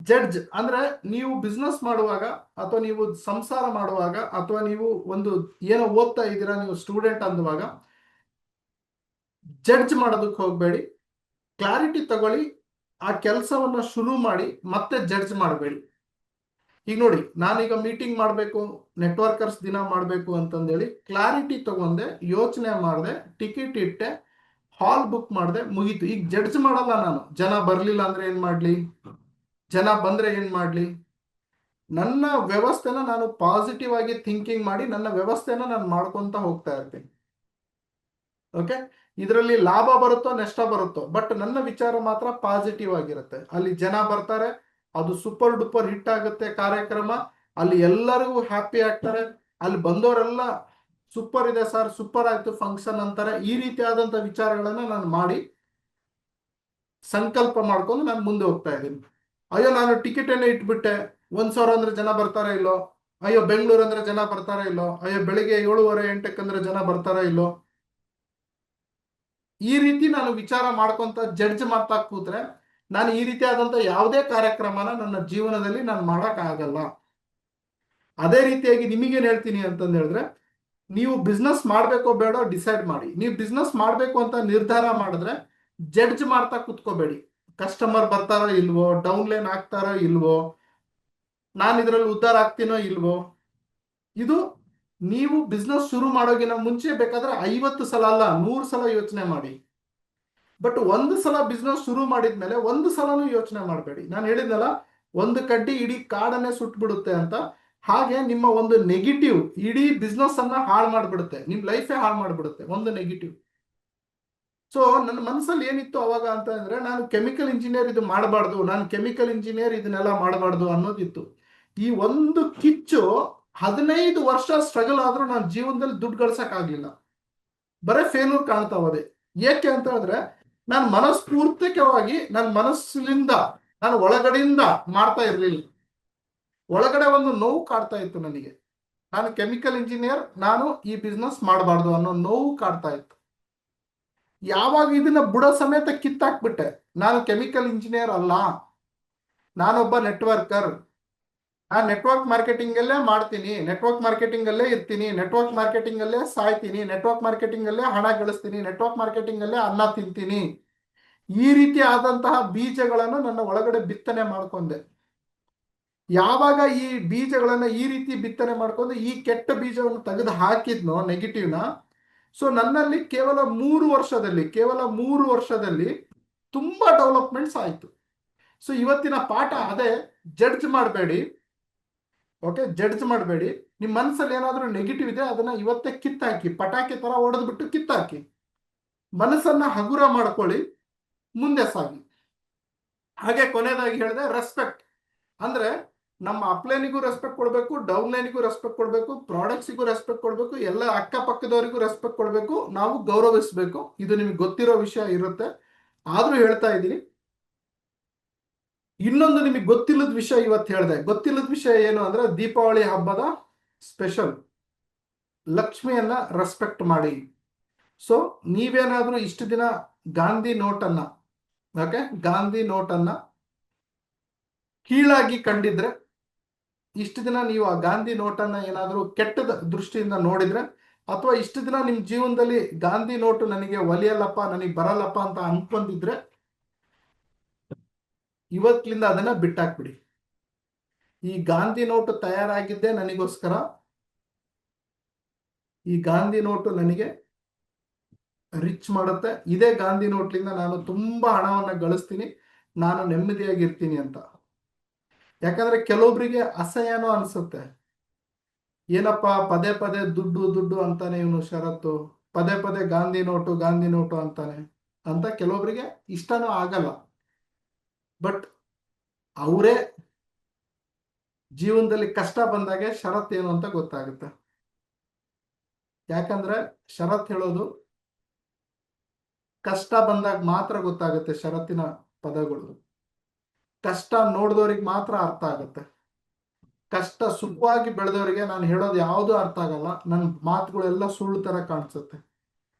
Judge ಅಂದ್ರೆ ನೀವು business ಮಾಡುವಾಗ ಅಥವಾ ನೀವು ಸಂಸಾರ ಮಾಡುವಾಗ ಅಥವಾ ನೀವು ಒಂದು ಏನೋ ಓದ್ತಾ ಇದ್ದೀರಾ, ನೀವು ಸ್ಟೂಡೆಂಟ್ ಅಂದುವಾಗ ಜಡ್ಜ್ ಮಾಡೋದಕ್ಕೆ ಹೋಗಬೇಡಿ. ಕ್ಲಾರಿಟಿ ತಗೊಳ್ಳಿ, ಆ ಕೆಲಸವನ್ನ ಶುರು ಮಾಡಿ, ಮತ್ತೆ ಜಡ್ಜ್ ಮಾಡಬೇಡಿ. ಈಗ ನೋಡಿ, ನಾನೀಗ ಮೀಟಿಂಗ್ ಮಾಡಬೇಕು, ನೆಟ್ವರ್ಕರ್ಸ್ ದಿನ ಮಾಡಬೇಕು ಅಂತಂದೇಳಿ ಕ್ಲಾರಿಟಿ ತಗೊಂಡೆ, ಯೋಚನೆ ಮಾಡಿದೆ, ಟಿಕೆಟ್ ಇಟ್ಟೆ, ಹಾಲ್ ಬುಕ್ ಮಾಡಿದೆ, ಮುಗೀತು. ಈಗ ಜಡ್ಜ್ ಮಾಡಲ್ಲ ನಾನು. ಜನ ಬರ್ಲಿಲ್ಲ ಅಂದ್ರೆ ಏನ್ ಮಾಡ್ಲಿ, ಜನ ಬಂದ್ರೆ ಏನ್ ಮಾಡ್ಲಿ. ನನ್ನ ವ್ಯವಸ್ಥೆನ ನಾನು ಪಾಸಿಟಿವ್ ಆಗಿ ಥಿಂಕಿಂಗ್ ಮಾಡಿ ನನ್ನ ವ್ಯವಸ್ಥೆನ ನಾನು ಮಾಡ್ಕೊಂತ ಹೋಗ್ತಾ ಇರ್ತೀನಿ. ಓಕೆ, ಇದರಲ್ಲಿ ಲಾಭ ಬರುತ್ತೋ ನಷ್ಟ ಬರುತ್ತೋ, ಬಟ್ ನನ್ನ ವಿಚಾರ ಮಾತ್ರ ಪಾಸಿಟಿವ್ ಆಗಿರುತ್ತೆ. ಅಲ್ಲಿ ಜನ ಬರ್ತಾರೆ, ಅದು ಸೂಪರ್ ಡೂಪರ್ ಹಿಟ್ ಆಗುತ್ತೆ ಕಾರ್ಯಕ್ರಮ, ಅಲ್ಲಿ ಎಲ್ಲರಿಗೂ ಹ್ಯಾಪಿ ಆಗ್ತಾರೆ, ಅಲ್ಲಿ ಬಂದವರೆಲ್ಲ ಸೂಪರ್ ಇದೆ ಸರ್, ಸೂಪರ್ ಆಯ್ತು ಫಂಕ್ಷನ್ ಅಂತಾರೆ. ಈ ರೀತಿಯಾದಂತ ವಿಚಾರಗಳನ್ನ ನಾನು ಮಾಡಿ ಸಂಕಲ್ಪ ಮಾಡ್ಕೊಂಡು ನಾನು ಮುಂದೆ ಹೋಗ್ತಾ ಇದ್ದೀನಿ. ಅಯ್ಯೋ ನಾನು ಟಿಕೆಟ್ ಅನ್ನ ಇಟ್ಬಿಟ್ಟೆ, 1,000 ಅಂದ್ರೆ ಜನ ಬರ್ತಾರ ಇಲ್ಲೋ, ಅಯ್ಯೋ ಬೆಂಗಳೂರು ಅಂದ್ರೆ ಜನ ಬರ್ತಾರ ಇಲ್ಲೋ, ಅಯ್ಯೋ ಬೆಳಿಗ್ಗೆ 7:30-8 ಅಂದ್ರೆ ಜನ ಬರ್ತಾರ ಇಲ್ಲೋ, ಈ ರೀತಿ ನಾನು ವಿಚಾರ ಮಾಡ್ಕೊಂತ ಜಡ್ಜ್ ಮಾಡ್ತಾ ಕೂತ್ರೆ ನಾನು ಈ ರೀತಿಯಾದಂತ ಯಾವುದೇ ಕಾರ್ಯಕ್ರಮನ ನನ್ನ ಜೀವನದಲ್ಲಿ ನಾನು ಮಾಡಕ್ ಆಗಲ್ಲ. ಅದೇ ರೀತಿಯಾಗಿ ನಿಮಗೇನ್ ಹೇಳ್ತೀನಿ ಅಂತಂದು ಹೇಳಿದ್ರೆ, ನೀವು ಬಿಸ್ನೆಸ್ ಮಾಡ್ಬೇಕೋ ಬೇಡೋ ಡಿಸೈಡ್ ಮಾಡಿ. ನೀವು ಬಿಸ್ನೆಸ್ ಮಾಡ್ಬೇಕು ಅಂತ ನಿರ್ಧಾರ ಮಾಡಿದ್ರೆ ಜಡ್ಜ್ ಮಾಡ್ತಾ ಕುತ್ಕೋಬೇಡಿ. ಕಸ್ಟಮರ್ ಬರ್ತಾರೋ ಇಲ್ವೋ, ಡೌನ್ ಲೈನ್ ಆಗ್ತಾರೋ ಇಲ್ವೋ, ನಾನು ಇದರಲ್ಲಿ ಉದ್ಧಾರ ಆಗ್ತೀನೋ ಇಲ್ವೋ. ಇದು ನೀವು ಬಿಸ್ನೆಸ್ ಶುರು ಮಾಡೋಗಿನ ಮುಂಚೆ ಬೇಕಾದ್ರೆ 50 ಸಲ ಅಲ್ಲ 100 ಸಲ ಯೋಚನೆ ಮಾಡಿ. ಬಟ್ ಒಂದು ಸಲ ಬಿಸ್ನೆಸ್ ಶುರು ಮಾಡಿದ್ಮೇಲೆ ಒಂದು ಸಲನೂ ಯೋಚನೆ ಮಾಡಬೇಡಿ. ನಾನು ಹೇಳಿದ್ನಲ್ಲ, ಒಂದು ಕಡ್ಡಿ ಇಡೀ ಕಾಡನ್ನೇ ಸುಟ್ಬಿಡುತ್ತೆ ಅಂತ. ಹಾಗೆ ನಿಮ್ಮ ಒಂದು ನೆಗೆಟಿವ್ ಇಡೀ ಬಿಸ್ನೆಸ್ ಅನ್ನ ಹಾಳು ಮಾಡ್ಬಿಡುತ್ತೆ, ನಿಮ್ ಲೈಫೇ ಹಾಳು ಮಾಡ್ಬಿಡುತ್ತೆ ಒಂದು ನೆಗೆಟಿವ್. ಸೊ ನನ್ನ ಮನಸ್ಸಲ್ಲಿ ಏನಿತ್ತು ಅವಾಗ ಅಂತ ಅಂದ್ರೆ, ನಾನು ಕೆಮಿಕಲ್ ಇಂಜಿನಿಯರ್ ಇದು ಮಾಡಬಾರ್ದು, ನಾನು ಕೆಮಿಕಲ್ ಇಂಜಿನಿಯರ್ ಇದನ್ನೆಲ್ಲ ಮಾಡಬಾರ್ದು ಅನ್ನೋದಿತ್ತು. ಈ ಒಂದು ಕಿಚ್ಚು 15 ವರ್ಷ ಸ್ಟ್ರಗಲ್ ಆದ್ರೂ ನಾನು ಜೀವನದಲ್ಲಿ ದುಡ್ಡು ಗಳಿಸಕ್ ಆಗ್ಲಿಲ್ಲ, ಬರೇ ಫೇಲ್ಯೂರ್ ಕಾಣ್ತಾ ಹೋದೆ. ಏಕೆ ಅಂತ ಹೇಳಿದ್ರೆ, ನಾನು ಮನಸ್ಫೂರ್ತಿಕವಾಗಿ ನನ್ನ ಮನಸ್ಸಿನಿಂದ ನಾನು ಒಳಗಡೆಯಿಂದ ಮಾಡ್ತಾ ಇರ್ಲಿಲ್ಲ. ಒಳಗಡೆ ಒಂದು ನೋವು ಕಾಡ್ತಾ ಇತ್ತು ನನಗೆ. ನಾನು ಕೆಮಿಕಲ್ ಇಂಜಿನಿಯರ್, ನಾನು ಈ ಬಿಸ್ನೆಸ್ ಮಾಡಬಾರ್ದು ಅನ್ನೋ ನೋವು ಕಾಡ್ತಾ ಇತ್ತು. ಯಾವಾಗ ಇದನ್ನ ಬುಡ ಸಮೇತ ಕಿತ್ತಾಕ್ಬಿಟ್ಟೆ, ನಾನು ಕೆಮಿಕಲ್ ಇಂಜಿನಿಯರ್ ಅಲ್ಲ, ನಾನೊಬ್ಬ ನೆಟ್ವರ್ಕರ್, ಆ ನೆಟ್ವರ್ಕ್ ಮಾರ್ಕೆಟಿಂಗ್ ಅಲ್ಲೇ ಮಾಡ್ತೀನಿ, ನೆಟ್ವರ್ಕ್ ಮಾರ್ಕೆಟಿಂಗ್ ಅಲ್ಲೇ ಇರ್ತೀನಿ, ನೆಟ್ವರ್ಕ್ ಮಾರ್ಕೆಟಿಂಗ್ ಅಲ್ಲೇ ಸಾಯ್ತೀನಿ, ನೆಟ್ವರ್ಕ್ ಮಾರ್ಕೆಟಿಂಗ್ ಅಲ್ಲೇ ಹಣ ಗಳಿಸ್ತೀನಿ, ನೆಟ್ವರ್ಕ್ ಮಾರ್ಕೆಟಿಂಗ್ ಅಲ್ಲೇ ಅನ್ನ ತಿಂತೀನಿ. ಈ ರೀತಿ ಆದಂತಹ ಬೀಜಗಳನ್ನು ನನ್ನ ಒಳಗಡೆ ಬಿತ್ತನೆ ಮಾಡ್ಕೊಂಡೆ. ಯಾವಾಗ ಈ ಬೀಜಗಳನ್ನ ಈ ರೀತಿ ಬಿತ್ತನೆ ಮಾಡ್ಕೊಂಡು ಈ ಕೆಟ್ಟ ಬೀಜವನ್ನು ತೆಗೆದು ಹಾಕಿದ್ನೋ ನೆಗೆಟಿವ್ನ, ಸೊ ನನ್ನಲ್ಲಿ ಕೇವಲ 3 ವರ್ಷದಲ್ಲಿ ತುಂಬಾ ಡೆವಲಪ್ಮೆಂಟ್ಸ್ ಆಯ್ತು. ಸೊ ಇವತ್ತಿನ ಪಾಠ ಅದೇ, ಜಡ್ಜ್ ಮಾಡಬೇಡಿ. ಓಕೆ, ಜಡ್ಜ್ ಮಾಡಬೇಡಿ. ನಿಮ್ಮ ಮನಸ್ಸಲ್ಲಿ ಏನಾದರೂ ನೆಗೆಟಿವ್ ಇದೆ ಅದನ್ನ ಇವತ್ತೇ ಕಿತ್ತಾಕಿ, ಪಟಾಕಿ ತರ ಹೊಡೆದ್ಬಿಟ್ಟು ಕಿತ್ತಾಕಿ, ಮನಸ್ಸನ್ನ ಹಗುರ ಮಾಡ್ಕೊಳ್ಳಿ, ಮುಂದೆ ಸಾಗಿ. ಹಾಗೆ ಕೊನೆಯದಾಗಿ ಹೇಳಿದೆ, ರೆಸ್ಪೆಕ್ಟ್ ಅಂದ್ರೆ ನಮ್ಮ ಅಪ್ಲೈನಿಗೂ ರೆಸ್ಪೆಕ್ಟ್ ಕೊಡಬೇಕು, ಡೌನ್ ಲೈನಿಗೂ ರೆಸ್ಪೆಕ್ಟ್ ಕೊಡಬೇಕು, ಪ್ರಾಡಕ್ಟ್ಸಿಗೂ ರೆಸ್ಪೆಕ್ಟ್ ಕೊಡಬೇಕು, ಎಲ್ಲ ಅಕ್ಕಪಕ್ಕದವರಿಗೂ ರೆಸ್ಪೆಕ್ಟ್ ಕೊಡಬೇಕು, ನಾವು ಗೌರವಿಸಬೇಕು. ಇದು ನಿಮಗೆ ಗೊತ್ತಿರೋ ವಿಷಯ ಇರುತ್ತೆ, ಆದ್ರೂ ಹೇಳ್ತಾ ಇದ್ದೀನಿ. ಇನ್ನೊಂದು ನಿಮಗೆ ಗೊತ್ತಿಲ್ಲದ ವಿಷಯ ಇವತ್ತು ಹೇಳಿದೆ. ಗೊತ್ತಿಲ್ಲದ ವಿಷಯ ಏನು ಅಂದ್ರೆ, ದೀಪಾವಳಿ ಹಬ್ಬದ ಸ್ಪೆಷಲ್, ಲಕ್ಷ್ಮಿಯನ್ನ ರೆಸ್ಪೆಕ್ಟ್ ಮಾಡಿ. ಸೊ ನೀವೇನಾದ್ರೂ ಇಷ್ಟು ದಿನ ಗಾಂಧಿ ನೋಟನ್ನ, ಓಕೆ, ಗಾಂಧಿ ನೋಟನ್ನ ಕೀಳಾಗಿ ಕಂಡಿದ್ರೆ, ಇಷ್ಟು ದಿನ ನೀವು ಆ ಗಾಂಧಿ ನೋಟನ್ನ ಏನಾದರೂ ಕೆಟ್ಟದ ದೃಷ್ಟಿಯಿಂದ ನೋಡಿದ್ರೆ, ಅಥವಾ ಇಷ್ಟು ದಿನ ನಿಮ್ಮ ಜೀವನದಲ್ಲಿ ಗಾಂಧಿ ನೋಟು ನನಗೆ ಒಲಿಯಲ್ಲಪ್ಪ, ನನಗೆ ಬರಲ್ಲಪ್ಪ ಅಂತ ಅನ್ಕೊಂಡಿದ್ರೆ, ಇವತ್ತಿನಿಂದ ಅದನ್ನ ಬಿಟ್ಟಾಕ್ಬಿಡಿ. ಈ ಗಾಂಧಿ ನೋಟು ತಯಾರಾಗಿದ್ದೇ ನನಗೋಸ್ಕರ. ಈ ಗಾಂಧಿ ನೋಟು ನನಗೆ ರಿಚ್ ಮಾಡುತ್ತೆ. ಇದೇ ಗಾಂಧಿ ನೋಟ್ಲಿಂದ ನಾನು ತುಂಬಾ ಹಣವನ್ನ ಗಳಿಸ್ತೀನಿ, ನಾನು ನೆಮ್ಮದಿಯಾಗಿರ್ತೀನಿ ಅಂತ. ಯಾಕಂದ್ರೆ ಕೆಲವೊಬ್ಬರಿಗೆ ಅಸಹ್ಯನೋ ಅನ್ಸುತ್ತೆ, ಏನಪ್ಪಾ ಪದೇ ಪದೇ ದುಡ್ಡು ದುಡ್ಡು ಅಂತಾನೆ ಇವನು ಶರತ್ತು, ಪದೇ ಪದೇ ಗಾಂಧಿ ನೋಟು ಗಾಂಧಿ ನೋಟು ಅಂತಾನೆ ಅಂತ ಕೆಲವೊಬ್ಬರಿಗೆ ಇಷ್ಟನೂ ಆಗಲ್ಲ. ಬಟ್ ಅವರೇ ಜೀವನದಲ್ಲಿ ಕಷ್ಟ ಬಂದಾಗೆ ಶರತ್ ಏನು ಅಂತ ಗೊತ್ತಾಗುತ್ತೆ. ಯಾಕಂದ್ರೆ ಶರತ್ ಹೇಳೋದು ಕಷ್ಟ ಬಂದಾಗ ಮಾತ್ರ ಗೊತ್ತಾಗುತ್ತೆ, ಷರತ್ತಿನ ಪದಗಳು ಕಷ್ಟ ನೋಡಿದವ್ರಿಗೆ ಮಾತ್ರ ಅರ್ಥ ಆಗುತ್ತೆ. ಕಷ್ಟ ಸುಖವಾಗಿ ಬೆಳೆದವರಿಗೆ ನಾನು ಹೇಳೋದು ಯಾವುದು ಅರ್ಥ ಆಗಲ್ಲ, ನನ್ನ ಮಾತುಗಳೆಲ್ಲ ಸುಳ್ಳು ತರ ಕಾಣಿಸುತ್ತೆ.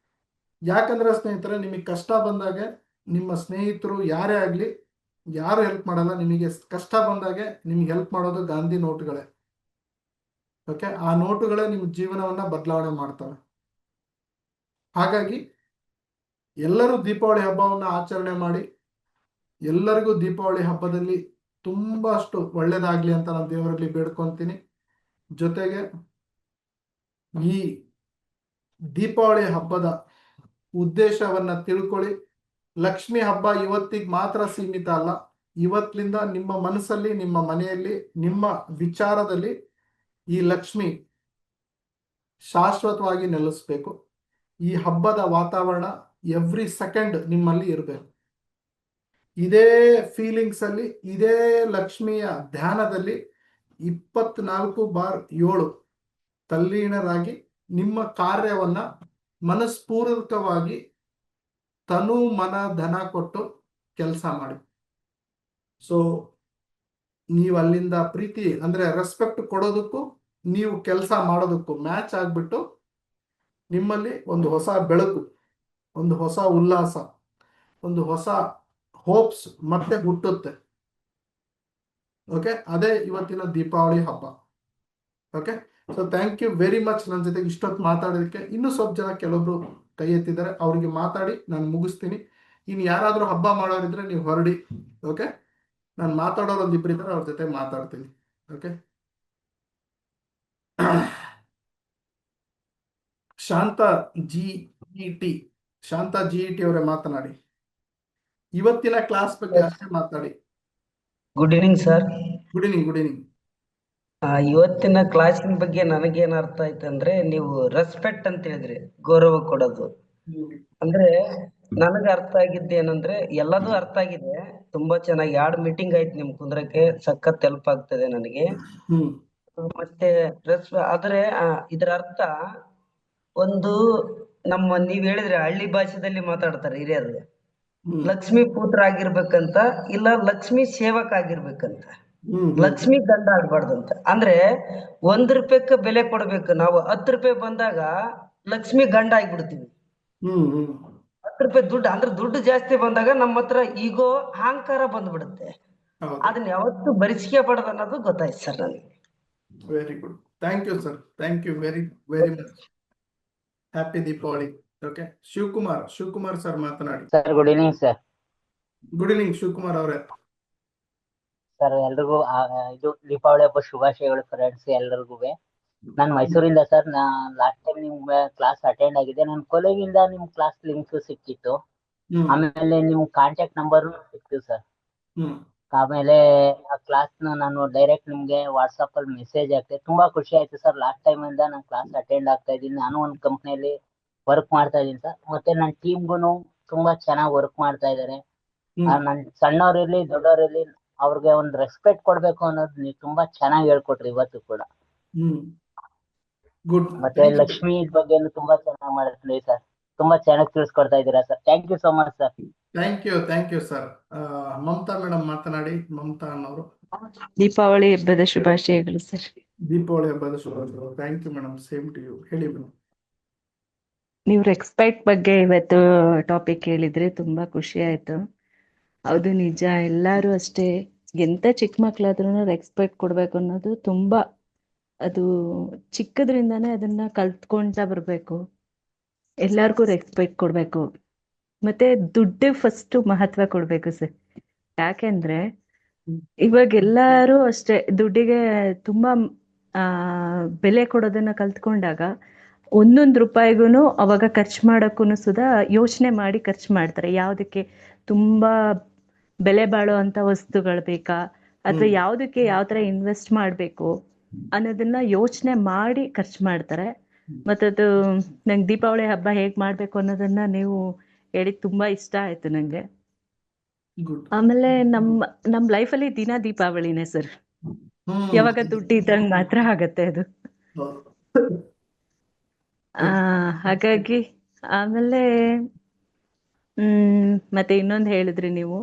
ಯಾಕಂದ್ರೆ ಸ್ನೇಹಿತರೆ, ನಿಮಗೆ ಕಷ್ಟ ಬಂದಾಗ ನಿಮ್ಮ ಸ್ನೇಹಿತರು ಯಾರೇ ಆಗ್ಲಿ ಯಾರು ಹೆಲ್ಪ್ ಮಾಡಲ್ಲ. ನಿಮಗೆ ಕಷ್ಟ ಬಂದಾಗೆ ನಿಮ್ಗೆ ಹೆಲ್ಪ್ ಮಾಡೋದು ಗಾಂಧಿ ನೋಟುಗಳೇ. ಓಕೆ, ಆ ನೋಟುಗಳೇ ನಿಮ್ಮ ಜೀವನವನ್ನ ಬದಲಾವಣೆ ಮಾಡ್ತವೆ. ಹಾಗಾಗಿ ಎಲ್ಲರೂ ದೀಪಾವಳಿ ಹಬ್ಬವನ್ನ ಆಚರಣೆ ಮಾಡಿ. ಎಲ್ಲರಿಗೂ ದೀಪಾವಳಿ ಹಬ್ಬದಲ್ಲಿ ತುಂಬಾ ಅಷ್ಟು ಒಳ್ಳೇದಾಗ್ಲಿ ಅಂತ ನಾನು ದೇವರಲ್ಲಿ ಬೇಡ್ಕೊಂತೀನಿ. ಜೊತೆಗೆ ಈ ದೀಪಾವಳಿ ಹಬ್ಬದ ಉದ್ದೇಶವನ್ನ ತಿಳ್ಕೊಳ್ಳಿ. ಲಕ್ಷ್ಮಿ ಹಬ್ಬ ಇವತ್ತಿಗೆ ಮಾತ್ರ ಸೀಮಿತ ಅಲ್ಲ. ಇವತ್ತಿನಿಂದ ನಿಮ್ಮ ಮನಸ್ಸಲ್ಲಿ, ನಿಮ್ಮ ಮನೆಯಲ್ಲಿ, ನಿಮ್ಮ ವಿಚಾರದಲ್ಲಿ ಈ ಲಕ್ಷ್ಮಿ ಶಾಶ್ವತವಾಗಿ ನೆಲೆಸ್ಬೇಕು. ಈ ಹಬ್ಬದ ವಾತಾವರಣ ಎವ್ರಿ ಸೆಕೆಂಡ್ ನಿಮ್ಮಲ್ಲಿ ಇರಬೇಕು. ಇದೇ ಫೀಲಿಂಗ್ಸ್ ಅಲ್ಲಿ, ಇದೇ ಲಕ್ಷ್ಮಿಯ ಧ್ಯಾನದಲ್ಲಿ 24/7 ತಲ್ಲೀನರಾಗಿ ನಿಮ್ಮ ಕಾರ್ಯವನ್ನ ಮನಸ್ಪೂರ್ವಕವಾಗಿ ತನು ಮನ ಧನ ಕೊಟ್ಟು ಕೆಲಸ ಮಾಡಿ. ಸೊ ನೀವು ಅಲ್ಲಿಂದ ಪ್ರೀತಿ ಅಂದ್ರೆ ರೆಸ್ಪೆಕ್ಟ್ ಕೊಡೋದಕ್ಕೂ ನೀವು ಕೆಲಸ ಮಾಡೋದಕ್ಕೂ ಮ್ಯಾಚ್ ಆಗ್ಬಿಟ್ಟು ನಿಮ್ಮಲ್ಲಿ ಒಂದು ಹೊಸ ಬೆಳಕು, ಒಂದು ಹೊಸ ಉಲ್ಲಾಸ, ಒಂದು ಹೊಸ ಹೋಪ್ಸ್ ಮತ್ತೆ ಹುಟ್ಟುತ್ತೆ. ಓಕೆ, ಅದೇ ಇವತ್ತಿನ ದೀಪಾವಳಿ ಹಬ್ಬ. Okay, so thank you very much. ನನ್ನ ಜೊತೆಗೆ ಇಷ್ಟೊತ್ತು ಮಾತಾಡೋದಕ್ಕೆ. ಇನ್ನೂ ಸ್ವಲ್ಪ ಜನ ಕೆಲವೊಬ್ರು ಕೈ ಎತ್ತಿದ್ದಾರೆ, ಅವ್ರಿಗೆ ಮಾತಾಡಿ ನಾನು ಮುಗಿಸ್ತೀನಿ. ಇನ್ನು ಯಾರಾದರೂ ಹಬ್ಬ ಮಾಡೋರಿದ್ರೆ ನೀವು ಹೊರಡಿ. ಓಕೆ, ನಾನು ಮಾತಾಡೋರು ಒಂದಿಬ್ರು ಇದ್ದಾರೆ, ಅವ್ರ ಜೊತೆ ಮಾತಾಡ್ತೀನಿ. ಓಕೆ, ಶಾಂತ GET, ಶಾಂತ GET ಅವರೇ ಮಾತನಾಡಿ. ಇವತ್ತಿನ ಕ್ಲಾಸ್ ಬಗ್ಗೆ ಅಷ್ಟೇ ಮಾತಾಡಿ. Good evening sir. Good evening. Good evening. ಇವತ್ತಿನ ಕ್ಲಾಸಿನ ಬಗ್ಗೆ ನನಗೇನ್ ಅರ್ಥ ಆಯ್ತು ಅಂದ್ರೆ, ನೀವು ರೆಸ್ಪೆಕ್ಟ್ ಅಂತ ಹೇಳಿದ್ರಿ, ಗೌರವ ಕೊಡೋದು. ಅಂದ್ರೆ ನನಗೆ ಅರ್ಥ ಆಗಿದ್ದೇನಂದ್ರೆ, ಎಲ್ಲದೂ ಅರ್ಥ ಆಗಿದೆ, ತುಂಬಾ ಚೆನ್ನಾಗಿ 2 ಮೀಟಿಂಗ್ ಆಯ್ತು ನಿಮ್ ಕುಂದ್ರಕ್ಕೆ, ಸಖತ್ ಹೆಲ್ಪ್ ಆಗ್ತದೆ ನನಗೆ. ಮತ್ತೆ ಆದ್ರೆ ಇದರ ಅರ್ಥ ಒಂದು, ನೀವ್ ಹೇಳಿದ್ರೆ ಹಳ್ಳಿ ಭಾಷೆದಲ್ಲಿ ಮಾತಾಡ್ತಾರೆ ಹಿರಿಯರು, ಲಕ್ಷ್ಮಿ ಪುತ್ರ ಆಗಿರ್ಬೇಕಂತ, ಇಲ್ಲ ಲಕ್ಷ್ಮಿ ಸೇವಕ ಆಗಿರ್ಬೇಕಂತ, ಲಕ್ಷ್ಮಿ ಗಂಡ ಆಗ್ಬಾರ್ದಂತ. ಅಂದ್ರೆ 1 ರೂಪಾಯಿಗೆ ಬೆಲೆ ಕೊಡ್ಬೇಕು. ನಾವು 10 ರೂಪಾಯಿ ಬಂದಾಗ ಲಕ್ಷ್ಮಿ ಗಂಡ ಆಗ್ಬಿಡ್ತೀವಿ. 10 ರೂಪಾಯಿ ದುಡ್ಡು ಅಂದ್ರೆ ದುಡ್ಡು ಜಾಸ್ತಿ ಬಂದಾಗ ನಮ್ಮ ಹತ್ರ ಈಗೋ ಅಹಂಕಾರ ಬಂದ್ಬಿಡುತ್ತೆ. ಅದನ್ನ ಯಾವತ್ತು ಭರಿಸಿಕೆ ಪಡೆದ ಅನ್ನೋದು ಗೊತ್ತಾಯ್ತು ಸರ್ ನನಗೆ. Very good, thank you sir, thank you very very much. Happy Deepavali. Okay, Shivakumar sir ಮಾತನಾಡಿ. Sir good evening sir. Good evening Shivakumar ಅವರೇ. ಸರ್ ಎಲ್ರಿಗೂ ಇದು ದೀಪಾವಳಿ ಹಬ್ಬ ಶುಭಾಶಯಗಳು ಫ್ರೆಂಡ್ಸ್ ಎಲ್ರಿಗೂ. ನಾನು ಮೈಸೂರಿಂದ ಸರ್. ಲಾಸ್ಟ್ ಟೈಮ್ ನಿಮ್ ಕ್ಲಾಸ್ ಅಟೆಂಡ್ ಆಗಿದೆ. ನನ್ನ ಕೊಲೆಗಿಂದ ನಿಮ್ ಕ್ಲಾಸ್ ಲಿಂಕ್ ಸಿಕ್ಕಿತ್ತು. ಆಮೇಲೆ ನಿಮ್ ಕಾಂಟ್ಯಾಕ್ಟ್ ನಂಬರ್ ಸಿಕ್ತು ಸರ್. ಆಮೇಲೆ ಆ ಕ್ಲಾಸ್ ನಾನು ಡೈರೆಕ್ಟ್ ನಿಮ್ಗೆ ವಾಟ್ಸಪ್ ಅಲ್ಲಿ ಮೆಸೇಜ್ ಹಾಕ್ತೆ. ತುಂಬಾ ಖುಷಿ ಆಯ್ತು ಸರ್. ಲಾಸ್ಟ್ ಟೈಮ್ ಇಂದ ನಾನು ಕ್ಲಾಸ್ ಅಟೆಂಡ್ ಆಗ್ತಾ ಇದ್ದೀನಿ. ನಾನು ಒಂದು ಕಂಪ್ನಿಯಲ್ಲಿ ವರ್ಕ್ ಮಾಡ್ತಾ ಇದ್ದೀನಿ ಸರ್. ಮತ್ತೆ ನನ್ನ ಟೀಮ್ಗೂ ತುಂಬಾ ಚೆನ್ನಾಗಿ ವರ್ಕ್ ಮಾಡ್ತಾ ಇದ್ದಾರೆ. ನನ್ ಸಣ್ಣವ್ರಿರ್ಲಿ ದೊಡ್ಡವ್ರಿರ್ಲಿ ಅವ್ರಿಗೆ ಒಂದು ರೆಸ್ಪೆಕ್ಟ್ ಕೊಡ್ಬೇಕು ಅನ್ನೋದು ನೀವು ತುಂಬಾ ಚೆನ್ನಾಗಿ ಹೇಳ್ಕೊಟ್ರಿ ಇವತ್ತು ಕೂಡ. ಮತ್ತೆ ಲಕ್ಷ್ಮಿ ಬಗ್ಗೆ ತುಂಬಾ ಚೆನ್ನಾಗಿ ಮಾಡಿದ್ರಿ ಸರ್. ತುಂಬಾ ಚೆನ್ನಾಗಿ ತಿಳಿಸ್ಕೊಡ್ತಾ ಇದ್ದೀರಾ sir. Thank you so much sir. Thank you sir. Mamata madam ಮಾತನಾಡಿ. ಮಮತಾ ಅನ್ನೋರು. ದೀಪಾವಳಿ ಹಬ್ಬದ ಶುಭಾಶಯಗಳು ಸರ್. ದೀಪಾವಳಿ ಹಬ್ಬದ ಶುಭಾಶಯಗಳು. Thank you madam, same to you. ಹೇಳಿ ಮೇಡಮ್. ನೀವು ರೆಸ್ಪೆಕ್ಟ್ ಬಗ್ಗೆ ಇವತ್ತು ಟಾಪಿಕ್ ಹೇಳಿದ್ರೆ ತುಂಬಾ ಖುಷಿ ಆಯ್ತು. ಹೌದು, ನಿಜ. ಎಲ್ಲಾರು ಅಷ್ಟೇ, ಎಂತ ಚಿಕ್ಕ ಮಕ್ಳಾದ್ರೂ ರೆಸ್ಪೆಕ್ಟ್ ಕೊಡ್ಬೇಕು ಅನ್ನೋದು ತುಂಬಾ, ಅದು ಚಿಕ್ಕದ್ರಿಂದಾನೇ ಅದನ್ನ ಕಲ್ತ್ಕೊಂತ ಬರ್ಬೇಕು. ಎಲ್ಲಾರ್ಗೂ ರೆಸ್ಪೆಕ್ಟ್ ಕೊಡ್ಬೇಕು. ಮತ್ತೆ ದುಡ್ಡು ಫಸ್ಟ್ ಮಹತ್ವ ಕೊಡ್ಬೇಕು ಸರ್. ಯಾಕೆಂದ್ರೆ ಇವಾಗ ಎಲ್ಲಾರು ಅಷ್ಟೇ ದುಡ್ಡಿಗೆ ತುಂಬಾ ಬೆಲೆ ಕೊಡೋದನ್ನ ಕಲ್ತ್ಕೊಂಡಾಗ 1 ರೂಪಾಯಿಗೂ ಅವಾಗ ಖರ್ಚು ಮಾಡೋಕ್ಕೂ ಸುಧಾ ಯೋಚನೆ ಮಾಡಿ ಖರ್ಚು ಮಾಡ್ತಾರೆ. ಯಾವ್ದಕ್ಕೆ ತುಂಬಾ ಬೆಲೆ ಬಾಳೋ ಅಂತ ವಸ್ತುಗಳು ಬೇಕಾ, ಅಥವಾ ಯಾವ್ದಕ್ಕೆ ಯಾವ ತರ ಇನ್ವೆಸ್ಟ್ ಮಾಡ್ಬೇಕು ಅನ್ನೋದನ್ನ ಯೋಚನೆ ಮಾಡಿ ಖರ್ಚು ಮಾಡ್ತಾರೆ. ಮತ್ತದು ನಂಗೆ ದೀಪಾವಳಿ ಹಬ್ಬ ಹೇಗ್ ಮಾಡ್ಬೇಕು ಅನ್ನೋದನ್ನ ನೀವು ಹೇಳಿ ತುಂಬಾ ಇಷ್ಟ ಆಯ್ತು ನಂಗೆ. ಆಮೇಲೆ ನಮ್ ಲೈಫಲ್ಲಿ ದಿನ ದೀಪಾವಳಿನೇ ಸರ್. ಯಾವಾಗ ದುಡ್ಡು ಇದ್ದಂಗ್ ಮಾತ್ರ ಆಗತ್ತೆ ಅದು. ಹಾಗಾಗಿ ಆಮೇಲೆ ಮತ್ತೆ ಇನ್ನೊಂದು ಹೇಳಿದ್ರಿ ನೀವು,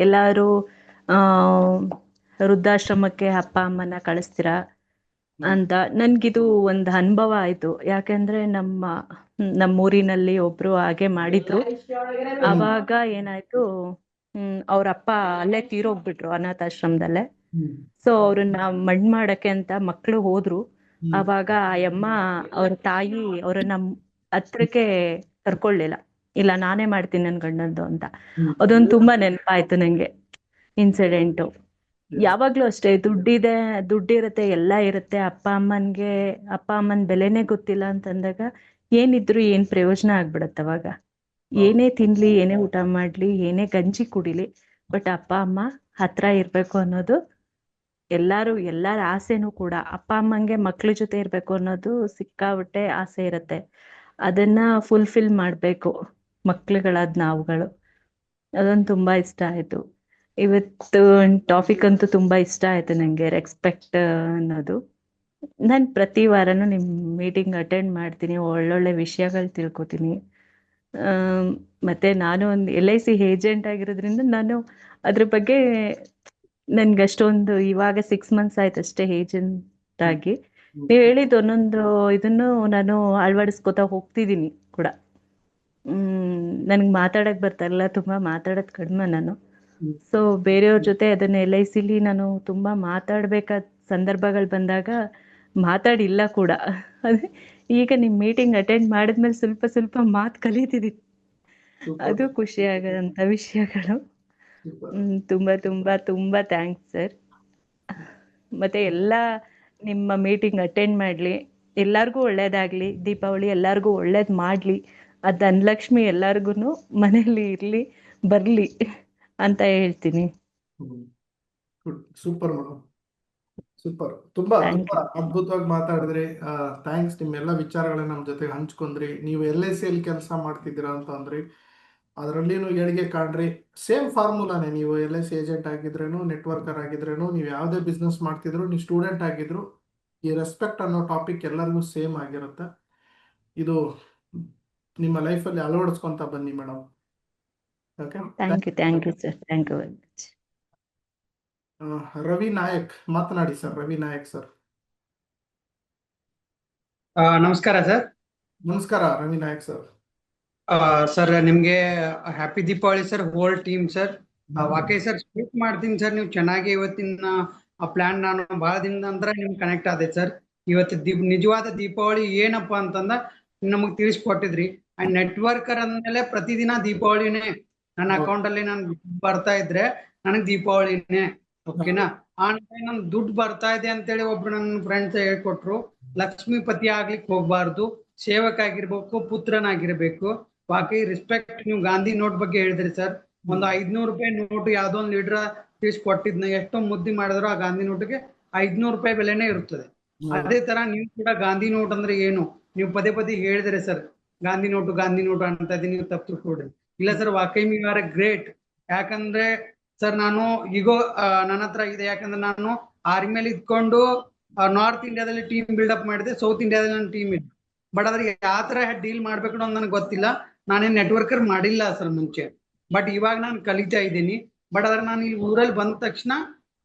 ಎಲ್ಲಾರು ವೃದ್ಧಾಶ್ರಮಕ್ಕೆ ಅಪ್ಪ ಅಮ್ಮನ ಕಳಿಸ್ತೀರಾ ಅಂತ. ನನ್ಗಿದು ಒಂದು ಅನುಭವ ಆಯ್ತು. ಯಾಕಂದ್ರೆ ನಮ್ಮೂರಿನಲ್ಲಿ ಒಬ್ರು ಹಾಗೆ ಮಾಡಿದ್ರು. ಅವಾಗ ಏನಾಯ್ತು, ಅವ್ರ ಅಪ್ಪ ಅಲ್ಲೇ ತೀರೋಗ್ಬಿಟ್ರು ಅನಾಥಾಶ್ರಮದಲ್ಲೇ. ಹ್ಮ್ ಸೊ ಅವ್ರನ್ನ ಮಣ್ಣ್ ಮಾಡಕ್ಕೆ ಅಂತ ಮಕ್ಳು ಹೋದ್ರು. ಹ್ಮ್ ಅವಾಗ ಆ ಯಮ್ಮ ಅವ್ರ ತಾಯಿ ಅವ್ರನ್ನ ಹತ್ರಕ್ಕೆ ಕರ್ಕೊಳ್ಳಿಲ್ಲ. ಇಲ್ಲ ನಾನೇ ಮಾಡ್ತೀನಿ ನನ್ ಗಂಡಂದು ಅಂತ. ಹ್ಮ್ ಅದೊಂದು ತುಂಬಾ ನೆನಪಾಯ್ತು ನಂಗೆ ಇನ್ಸಿಡೆಂಟು. Yes. ಯಾವಾಗ್ಲೂ ಅಷ್ಟೇ, ದುಡ್ಡಿರುತ್ತೆ, ಎಲ್ಲ ಇರುತ್ತೆ. ಅಪ್ಪ ಅಮ್ಮನ ಬೆಲೆನೇ ಗೊತ್ತಿಲ್ಲ ಅಂತಂದಾಗ ಏನಿದ್ರು ಏನ್ ಪ್ರಯೋಜನ ಆಗ್ಬಿಡತ್ತೆ ಅವಾಗ. ಏನೇ ತಿನ್ಲಿ, ಏನೇ ಊಟ ಮಾಡ್ಲಿ, ಏನೇ ಗಂಜಿ ಕುಡಿಲಿ, ಬಟ್ ಅಪ್ಪ ಅಮ್ಮ ಹತ್ರ ಇರ್ಬೇಕು ಅನ್ನೋದು ಎಲ್ಲಾರ ಆಸೆನೂ ಕೂಡ. ಅಪ್ಪ ಅಮ್ಮಂಗೆ ಮಕ್ಳ ಜೊತೆ ಇರ್ಬೇಕು ಅನ್ನೋದು ಸಿಕ್ಕಾಬಟ್ಟೆ ಆಸೆ ಇರುತ್ತೆ. ಅದನ್ನ ಫುಲ್ಫಿಲ್ ಮಾಡ್ಬೇಕು ಮಕ್ಳುಗಳಾದ್ ನಾವುಗಳು. ಅದೊಂದು ತುಂಬಾ ಇಷ್ಟ ಆಯ್ತು. ಇವತ್ತು ಟಾಪಿಕ್ ಅಂತೂ ತುಂಬಾ ಇಷ್ಟ ಆಯ್ತು ನಂಗೆ, ರೆಸ್ಪೆಕ್ಟ್ ಅನ್ನೋದು. ನಾನು ಪ್ರತಿ ವಾರನೂ ನಿಮ್ ಮೀಟಿಂಗ್ ಅಟೆಂಡ್ ಮಾಡ್ತೀನಿ, ಒಳ್ಳೊಳ್ಳೆ ವಿಷಯಗಳು ತಿಳ್ಕೊತೀನಿ. ಮತ್ತೆ ನಾನು ಒಂದು LIC ಏಜೆಂಟ್ ಆಗಿರೋದ್ರಿಂದ ನಾನು ಅದ್ರ ಬಗ್ಗೆ ನನ್ಗೆ ಅಷ್ಟೊಂದು, ಇವಾಗ 6 months ಆಯ್ತು ಅಷ್ಟೇ ಏಜೆಂಟ್ ಆಗಿ. ನೀವ್ ಹೇಳಿದ ಒಂದೊಂದು ಇದನ್ನು ನಾನು ಅಳವಡಿಸ್ಕೊತಾ ಹೋಗ್ತಿದ್ದೀನಿ ಕೂಡ. ನನ್ಗೆ ಮಾತಾಡಕ್ ಬರ್ತಾ ಇಲ್ಲ, ತುಂಬಾ ಮಾತಾಡೋದ್ ಕಡಿಮೆ ನಾನು. ಸೊ ಬೇರೆಯವ್ರ ಜೊತೆ ಅದನ್ನ LICಲಿ ನಾನು ತುಂಬಾ ಮಾತಾಡ್ಬೇಕಾದ ಸಂದರ್ಭಗಳು ಬಂದಾಗ ಮಾತಾಡಿಲ್ಲ ಕೂಡ. ಅದೇ ಈಗ ನಿಮ್ ಮೀಟಿಂಗ್ ಅಟೆಂಡ್ ಮಾಡಿದ್ಮೇಲೆ ಸ್ವಲ್ಪ ಮಾತು ಕಲಿತಿದ್ದೀನಿ. ಅದು ಖುಷಿ ಆಗದಂತ ವಿಷಯಗಳು. Super. ತುಂಬಾ ಥ್ಯಾಂಕ್ಸ್ ಸರ್. ಮತ್ತೆ ನಿಮ್ಮ ಮೀಟಿಂಗ್ ಅಟೆಂಡ್ ಮಾಡ್ಲಿ, ಎಲ್ಲಾರ್ಗೂ ಒಳ್ಳೇದಾಗ್ಲಿ, ದೀಪಾವಳಿ ಎಲ್ಲಾರ್ಗೂ ಒಳ್ಳೇದ್ ಮಾಡ್ಲಿ, ಆ ಧನಲಕ್ಷ್ಮಿ ಎಲ್ಲಾರ್ಗು ಮನೇಲಿ ಇರ್ಲಿ, ಬರ್ಲಿ ಅಂತ ಹೇಳ್ತೀನಿ. Good, super madam, super. ತುಂಬಾ Thank ತುಂಬಾ ಅದ್ಭುತವಾಗಿ ಮಾತಾಡಿದ್ರಿ. ಥ್ಯಾಂಕ್ಸ್, ನಿಮ್ಮೆಲ್ಲ ವಿಚಾರಗಳನ್ನ ನಮ್ಮ ಜೊತೆ ಹಂಚ್ಕೊಂಡ್ರಿ. ನೀವು LICಯಲ್ಲಿ ಕೆಲಸ ಮಾಡ್ತಿದ್ದೀರಾ ಅಂತ ಅಂದ್ರಿ, ಅದರಲ್ಲಿನೂ ಏಳಿಗೆ ಕಾಣ್ರಿ. ಸೇಮ್ ಫಾರ್ಮುಲಾನೇ, ನೀವು LIC ಏಜೆಂಟ್ ಆಗಿದ್ರೇನು, ನೆಟ್ವರ್ಕರ್ ಆಗಿದ್ರೇನು, ನೀವು ಯಾವುದೇ ಬಿಸ್ನೆಸ್ ಮಾಡ್ತಿದ್ರು, ನೀವು ಸ್ಟೂಡೆಂಟ್ ಆಗಿದ್ರು, ಈ ರೆಸ್ಪೆಕ್ಟ್ ಅನ್ನೋ ಟಾಪಿಕ್ ಎಲ್ಲರಿಗೂ ಸೇಮ್ ಆಗಿರುತ್ತೆ. ಇದು ನಿಮ್ಮ ಲೈಫಲ್ಲಿ ಅಳವಡಿಸ್ಕೊಂತ ಬನ್ನಿ madam. Okay, thank you sir, thank you very much. Ravi Nayak ಮಾತನಾಡಿ ಸರ್. ರವಿ ನಾಯಕ್ ಸರ್. ನಮಸ್ಕಾರ ಸರ್. ನಮಸ್ಕಾರ ರವಿ ನಾಯಕ್ ಸರ್. ಸರ್ ನಿಮ್ಗೆ happy Deepavali sir, whole team sir. ವಾಕೈ ಸರ್ ಸ್ಪೀಕ್ ಮಾಡ್ತೀನಿ ಸರ್. ನೀವು ಚೆನ್ನಾಗಿ ಇವತ್ತಿನ ಪ್ಲಾನ್, ನಾನು ಬಹಳ ದಿನದ ನಂತರ ನಿಮ್ಗೆ ಕನೆಕ್ಟ್ ಆದೆ ಸರ್. ಇವತ್ತು ನಿಜವಾದ ದೀಪಾವಳಿ ಏನಪ್ಪ ಅಂತಂದ ನಮಗ್ ತಿಳಿಸ್ಕೊಟ್ಟಿದ್ರಿ. ಅಂಡ್ ನೆಟ್ವರ್ಕರ್ ಅಂದ್ಮೇಲೆ ಪ್ರತಿದಿನ ದೀಪಾವಳಿನೇ ನನ್ನ ಅಕೌಂಟ್ ಅಲ್ಲಿ ನಾನು ಬರ್ತಾ ಇದ್ರೆ ನನಗ್ ದೀಪಾವಳಿನೇ, ಓಕೆನಾ. ನನ್ ದುಡ್ಡು ಬರ್ತಾ ಇದೆ ಅಂತೇಳಿ ಒಬ್ರು ನನ್ನ ಫ್ರೆಂಡ್ಸ್ ಹೇಳ್ಕೊಟ್ರು, ಲಕ್ಷ್ಮೀಪತಿ ಆಗ್ಲಿಕ್ಕೆ ಹೋಗ್ಬಾರ್ದು, ಸೇವಕ ಆಗಿರ್ಬೇಕು, ಪುತ್ರನಾಗಿರ್ಬೇಕು. ಬಾಕಿ ರೆಸ್ಪೆಕ್ಟ್. ನೀವು ಗಾಂಧಿ ನೋಟ್ ಬಗ್ಗೆ ಹೇಳಿದ್ರಿ ಸರ್. ಒಂದು 500 ರೂಪಾಯಿ ನೋಟು ಯಾವ್ದೋ ಒಂದು ಲೀಡರ್ ತಿಳಿಸ್ಕೊಟ್ಟಿದ್ನ, ಎಷ್ಟೋ ಮುದ್ದಿ ಮಾಡಿದ್ರು ಆ ಗಾಂಧಿ ನೋಟಿಗೆ 500 ರೂಪಾಯಿ ಬೆಲೆನೇ ಇರುತ್ತದೆ. ಅದೇ ತರ ನೀವು ಕೂಡ ಗಾಂಧಿ ನೋಟ್ ಅಂದ್ರೆ ಏನು ನೀವು ಪದೇ ಹೇಳಿದ್ರೆ ಸರ್, ಗಾಂಧಿ ನೋಟು ಅಂತ ನೀವು ತಪ್ಪು ತಿಳ್ಕೊಡ್ರಿ. ಇಲ್ಲ ಸರ್, ವಾಕೈ ಯು ಆರ್ ಎ ಗ್ರೇಟ್. ಯಾಕಂದ್ರೆ ಸರ್ ನಾನು ಈಗೋ ನನ್ನ ಹತ್ರ ಇದೆ, ಯಾಕಂದ್ರೆ ನಾನು ಆರ್ಮಿಯಲ್ಲಿ ಇದ್ಕೊಂಡು ನಾರ್ತ್ ಇಂಡಿಯಾದಲ್ಲಿ ಟೀಮ್ ಬಿಲ್ಡಪ್ ಮಾಡಿದೆ, ಸೌತ್ ಇಂಡಿಯಾದಲ್ಲಿ ನನ್ನ ಟೀಮ್ ಇದೆ. ಬಟ್ ಅದ್ರ ಯಾವ ತರ ಡೀಲ್ ಮಾಡ್ಬೇಕು ಅಂತ ನನಗೆ ಗೊತ್ತಿಲ್ಲ. ನಾನೇನ್ ನೆಟ್ವರ್ಕರ್ ಮಾಡಿಲ್ಲ ಸರ್ ಮುಂಚೆ, ಬಟ್ ಇವಾಗ ನಾನು ಕಲಿತಾ ಇದ್ದೀನಿ. ಬಟ್ ಅದ್ರ ನಾನು ಈ ಊರಲ್ಲಿ ಬಂದ ತಕ್ಷಣ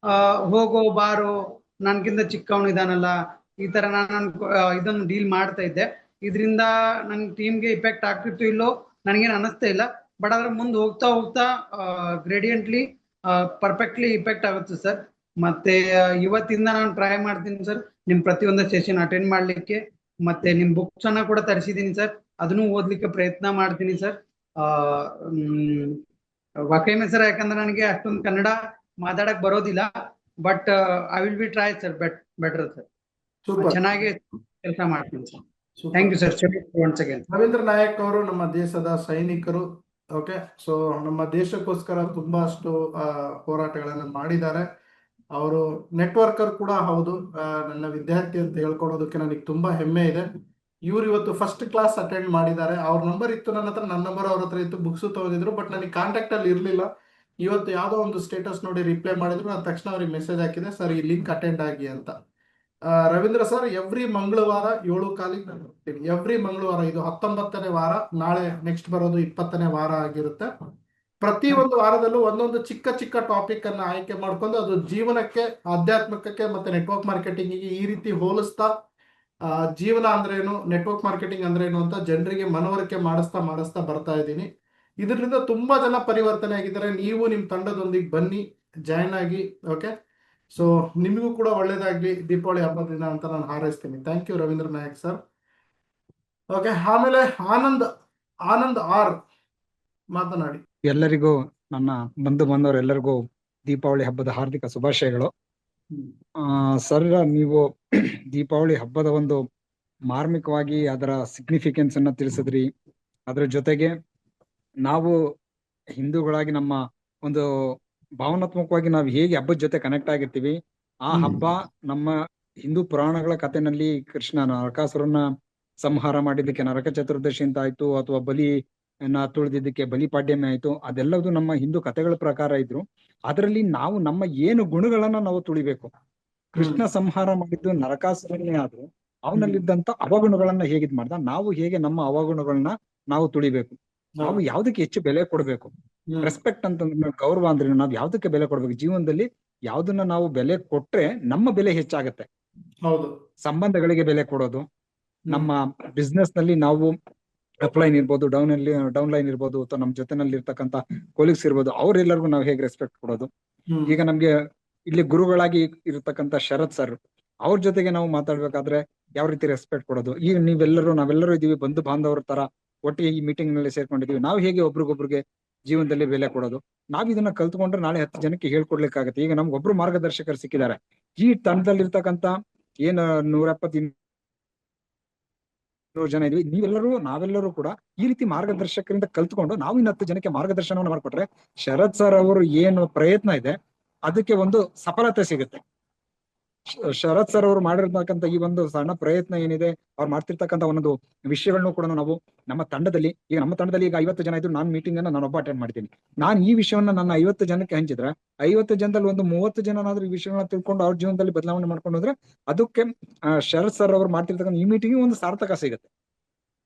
ಹೋಗೋ ಬಾರೋ, ನನ್ಗಿಂತ ಚಿಕ್ಕವನು ಇದಾನಲ್ಲ, ಈ ತರ ನಾನು ಇದನ್ನು ಡೀಲ್ ಮಾಡ್ತಾ ಇದ್ದೆ. ಇದರಿಂದ ನನ್ ಟೀಮ್ಗೆ ಇಫೆಕ್ಟ್ ಆಗ್ತಿತ್ತು ಇಲ್ಲೋ ನನಗೇನು ಅನಿಸ್ತಾ ಇಲ್ಲ. ಬಟ್ ಅದ್ರ ಮುಂದೆ ಹೋಗ್ತಾ ಗ್ರೇಡಿಯಂಟ್ಲಿ ಪರ್ಫೆಕ್ಟ್ಲಿ ಇಫೆಕ್ಟ್ ಆಗುತ್ತೆ ಸರ್. ಮತ್ತೆ ಇವತ್ತಿಂದ ನಾನು ಟ್ರೈ ಮಾಡ್ತೀನಿ ಸರ್ ನಿಮ್ ಪ್ರತಿಯೊಂದು ಸೆಷನ್ ಅಟೆಂಡ್ ಮಾಡ್ಲಿಕ್ಕೆ. ಮತ್ತೆ ನಿಮ್ ಬುಕ್ಸ್ ಅನ್ನ ಕೂಡ ತರಿಸಿದೀನಿ ಸರ್, ಅದನ್ನು ಓದ್ಲಿಕ್ಕೆ ಪ್ರಯತ್ನ ಮಾಡ್ತೀನಿ ಸರ್. ವಾಕೈಮೆ ಸರ್, ಯಾಕಂದ್ರೆ ನನಗೆ ಅಷ್ಟೊಂದು ಕನ್ನಡ ಮಾತಾಡಕ್ ಬರೋದಿಲ್ಲ, but I will be try sir better sir. ಚೆನ್ನಾಗಿ ಕೆಲಸ ಮಾಡ್ತೀನಿ sir. Thank you sir once again. Ravindra Nayak ಅವರು ನಮ್ಮ ದೇಶದ ಸೈನಿಕರು. ಓಕೆ, ಸೊ ನಮ್ಮ ದೇಶಕ್ಕೋಸ್ಕರ ತುಂಬಾಷ್ಟು ಹೋರಾಟಗಳನ್ನು ಮಾಡಿದ್ದಾರೆ. ಅವರು ನೆಟ್ವರ್ಕರ್ ಕೂಡ ಹೌದು. ನನ್ನ ವಿದ್ಯಾರ್ಥಿ ಅಂತ ಹೇಳ್ಕೊಳೋದಕ್ಕೆ ನನಗೆ ತುಂಬಾ ಹೆಮ್ಮೆ ಇದೆ. ಇವ್ರು ಇವತ್ತು ಫಸ್ಟ್ ಕ್ಲಾಸ್ ಅಟೆಂಡ್ ಮಾಡಿದ್ದಾರೆ. ಅವ್ರ ನಂಬರ್ ಇತ್ತು ನನ್ನ ಹತ್ರ, ನನ್ನ ನಂಬರ್ ಅವ್ರ ಹತ್ರ ಇತ್ತು, ಬುಕ್ಸ್ ತಗೊಂಡಿದ್ರು, ಬಟ್ ನನಗೆ ಕಾಂಟ್ಯಾಕ್ಟ್ ಅಲ್ಲಿ ಇರಲಿಲ್ಲ. ಇವತ್ತು ಯಾವುದೋ ಒಂದು ಸ್ಟೇಟಸ್ ನೋಡಿ ರಿಪ್ಲೈ ಮಾಡಿದ್ರು, ನಾನು ತಕ್ಷಣ ಅವ್ರಿಗೆ ಮೆಸೇಜ್ ಹಾಕಿದೆ, ಸರ್ ಈ ಲಿಂಕ್ ಅಟೆಂಡ್ ಆಗಿ ಅಂತ. ರವೀಂದ್ರ ಸರ್, ಎವ್ರಿ ಮಂಗಳವಾರ 7:15 ನಾನು ಹೋಗ್ತೀನಿ. ಎವ್ರಿ ಮಂಗಳವಾರ, ಇದು 19ನೇ ವಾರ, ನಾಳೆ ನೆಕ್ಸ್ಟ್ ಬರೋದು 20ನೇ ವಾರ ಆಗಿರುತ್ತೆ. ಪ್ರತಿ ಒಂದು ವಾರದಲ್ಲೂ ಒಂದೊಂದು ಚಿಕ್ಕ ಟಾಪಿಕ್ ಅನ್ನ ಆಯ್ಕೆ ಮಾಡ್ಕೊಂಡು ಅದು ಜೀವನಕ್ಕೆ, ಆಧ್ಯಾತ್ಮಿಕಕ್ಕೆ ಮತ್ತೆ ನೆಟ್ವರ್ಕ್ ಮಾರ್ಕೆಟಿಂಗಿಗೆ ಈ ರೀತಿ ಹೋಲಿಸ್ತಾ ಜೀವನ ಅಂದ್ರೇನು, ನೆಟ್ವರ್ಕ್ ಮಾರ್ಕೆಟಿಂಗ್ ಅಂದ್ರೇನು ಅಂತ ಜನರಿಗೆ ಮನವರಿಕೆ ಮಾಡಿಸ್ತಾ ಬರ್ತಾ ಇದ್ದೀನಿ. ಇದರಿಂದ ತುಂಬಾ ಜನ ಪರಿವರ್ತನೆ ಆಗಿದ್ದಾರೆ. ನೀವು ನಿಮ್ಮ ತಂಡದೊಂದಿಗೆ ಬನ್ನಿ, ಜಾಯ್ನ್ ಆಗಿ. ಓಕೆ, ಸೊ ನಿಮಗೂ ಕೂಡ ಒಳ್ಳೇದಾಗ್ಲಿ ದೀಪಾವಳಿ ಹಬ್ಬದ ದಿನ ಅಂತ ನಾನು ಹಾರೈಸ್ತೀನಿ. Thank you Ravindra Nayak sir. Okay, ಆಮೇಲೆ ಆನಂದ್ ಆರ್ ಮಾತನಾಡಿ. ಎಲ್ಲರಿಗೂ ನನ್ನ ಬಂಧು ಬಾಂಧವರೆಲ್ಲರಿಗೂ ದೀಪಾವಳಿ ಹಬ್ಬದ ಹಾರ್ದಿಕ ಶುಭಾಶಯಗಳು. ಸರ್, ನೀವು ದೀಪಾವಳಿ ಹಬ್ಬದ ಒಂದು ಮಾರ್ಮಿಕವಾಗಿ ಅದರ ಸಿಗ್ನಿಫಿಕೆನ್ಸ್ ಅನ್ನ ತಿಳಿಸಿದ್ರಿ. ಅದ್ರ ಜೊತೆಗೆ ನಾವು ಹಿಂದೂಗಳಾಗಿ ನಮ್ಮ ಒಂದು ಭಾವನಾತ್ಮಕವಾಗಿ ನಾವು ಹೇಗೆ ಹಬ್ಬದ ಜೊತೆ ಕನೆಕ್ಟ್ ಆಗಿರ್ತೀವಿ, ಆ ಹಬ್ಬ ನಮ್ಮ ಹಿಂದೂ ಪುರಾಣಗಳ ಕಥೆನಲ್ಲಿ ಕೃಷ್ಣ ನರಕಾಸುರನ್ನ ಸಂಹಾರ ಮಾಡಿದ್ದಕ್ಕೆ ನರಕ ಚತುರ್ದಶಿ ಅಂತ ಆಯ್ತು, ಅಥವಾ ಬಲಿಯನ್ನ ತುಳಿದಿದ್ದಕ್ಕೆ ಬಲಿಪಾಡ್ಯಮಿ ಆಯ್ತು, ಅದೆಲ್ಲದು ನಮ್ಮ ಹಿಂದೂ ಕಥೆಗಳ ಪ್ರಕಾರ ಇದ್ರು. ಅದರಲ್ಲಿ ನಾವು ನಮ್ಮ ಏನು ಗುಣಗಳನ್ನ ನಾವು ತುಳಿಬೇಕು. ಕೃಷ್ಣ ಸಂಹಾರ ಮಾಡಿದ್ದು ನರಕಾಸುರನೇ ಆದ್ರೂ ಅವನಲ್ಲಿದ್ದಂತ ಅವಗುಣಗಳನ್ನ ಹೇಗಿದ್ ಮಾಡ್ದ, ನಾವು ಹೇಗೆ ನಮ್ಮ ಅವಗುಣಗಳನ್ನ ನಾವು ತುಳಿಬೇಕು. ನಾವು ಯಾವ್ದಕ್ಕೆ ಹೆಚ್ಚು ಬೆಲೆ ಕೊಡ್ಬೇಕು. ರೆಸ್ಪೆಕ್ಟ್ ಅಂತಂದ್ರೆ ಗೌರವ ಅಂದ್ರೆ ನಾವು ಯಾವ್ದಕ್ಕೆ ಬೆಲೆ ಕೊಡ್ಬೇಕು. ಜೀವನದಲ್ಲಿ ಯಾವ್ದನ್ನ ನಾವು ಬೆಲೆ ಕೊಟ್ರೆ ನಮ್ಮ ಬೆಲೆ ಹೆಚ್ಚಾಗತ್ತೆ. ಹೌದು, ಸಂಬಂಧಗಳಿಗೆ ಬೆಲೆ ಕೊಡೋದು, ನಮ್ಮ ಬಿಸ್ನೆಸ್ ನಲ್ಲಿ ನಾವು ಅಪ್ಲೈನ್ ಇರ್ಬೋದು, ಡೌನ್ ಲೈನ್ ಇರ್ಬೋದು, ಅಥವಾ ನಮ್ಮ ಜೊತೆನಲ್ಲಿ ಇರ್ತಕ್ಕಂಥ ಕೊಲೀಗ್ಸ್ ಇರ್ಬೋದು, ಅವ್ರೆಲ್ಲರಿಗೂ ನಾವು ಹೇಗೆ ರೆಸ್ಪೆಕ್ಟ್ ಕೊಡೋದು. ಈಗ ನಮ್ಗೆ ಇಲ್ಲಿ ಗುರುಗಳಾಗಿ ಇರತಕ್ಕಂತ ಶರತ್ ಸರ್, ಅವ್ರ ಜೊತೆಗೆ ನಾವು ಮಾತಾಡ್ಬೇಕಾದ್ರೆ ಯಾವ ರೀತಿ ರೆಸ್ಪೆಕ್ಟ್ ಕೊಡೋದು. ಈಗ ನಾವೆಲ್ಲರೂ ಇದೀವಿ, ಬಂಧು ಬಾಂಧವರ ತರ ಒಟ್ಟಿಗೆ ಈ ಮೀಟಿಂಗ್ ನಲ್ಲಿ ಸೇರ್ಕೊಂಡಿದೀವಿ. ನಾವು ಹೇಗೆ ಒಬ್ರಿಗೊಬ್ರಿಗೆ ಜೀವನದಲ್ಲಿ ಬೆಲೆ ಕೊಡೋದು. ನಾವ್ ಇದನ್ನ ಕಲ್ತ್ಕೊಂಡ್ರೆ ನಾಳೆ 10 ಜನಕ್ಕೆ ಹೇಳ್ಕೊಡ್ಲಿಕ್ಕಾಗತ್ತೆ. ಈಗ ನಮ್ಗೊಬ್ರು ಮಾರ್ಗದರ್ಶಕರು ಸಿಕ್ಕಿದ್ದಾರೆ. ಈ ತಂಡದಲ್ಲಿರ್ತಕ್ಕಂಥ ಏನ್ 170-200 ಜನ ಇದೀವಿ. ನಾವೆಲ್ಲರೂ ಕೂಡ ಈ ರೀತಿ ಮಾರ್ಗದರ್ಶಕರಿಂದ ಕಲ್ತ್ಕೊಂಡು ನಾವು ಇನ್ನು 10 ಜನಕ್ಕೆ ಮಾರ್ಗದರ್ಶನವನ್ನು ಮಾಡ್ಕೊಟ್ರೆ ಶರತ್ ಸರ್ ಅವರು ಏನು ಪ್ರಯತ್ನ ಇದೆ ಅದಕ್ಕೆ ಒಂದು ಸಫಲತೆ ಸಿಗುತ್ತೆ. ಶರತ್ ಸರ್ ಅವರು ಮಾಡಿರ್ತಕ್ಕಂಥ ಈ ಒಂದು ಸಣ್ಣ ಪ್ರಯತ್ನ ಏನಿದೆ, ಅವ್ರು ಮಾಡ್ತಿರ್ತಕ್ಕಂಥ ಒಂದೊಂದು ವಿಷಯಗಳನ್ನು ಕೂಡ ನಾವು ನಮ್ಮ ತಂಡದಲ್ಲಿ ಈಗ 50 ಜನ ಇದ್ರು, ನಾನು ಮೀಟಿಂಗ್ ಅನ್ನ ನಾನೊಬ್ಬ ಅಟೆಂಡ್ ಮಾಡ್ತೀನಿ. ನಾನು ಈ ವಿಷಯವನ್ನ ನನ್ನ 50 ಜನಕ್ಕೆ ಹಂಚಿದ್ರೆ 50 ಜನದಲ್ಲಿ ಒಂದು 30 ಜನನಾದ್ರೂ ಈ ವಿಷಯಗಳನ್ನ ತಿಳ್ಕೊಂಡು ಅವ್ರ ಜೀವನದಲ್ಲಿ ಬದಲಾವಣೆ ಮಾಡ್ಕೊಂಡು ಹೋದ್ರೆ ಅದಕ್ಕೆ ಶರತ್ ಸರ್ ಅವರು ಮಾಡ್ತಿರ್ತಕ್ಕಂಥ ಈ ಮೀಟಿಂಗ್ ಒಂದು ಸಾರ್ಥಕ ಸಿಗುತ್ತೆ.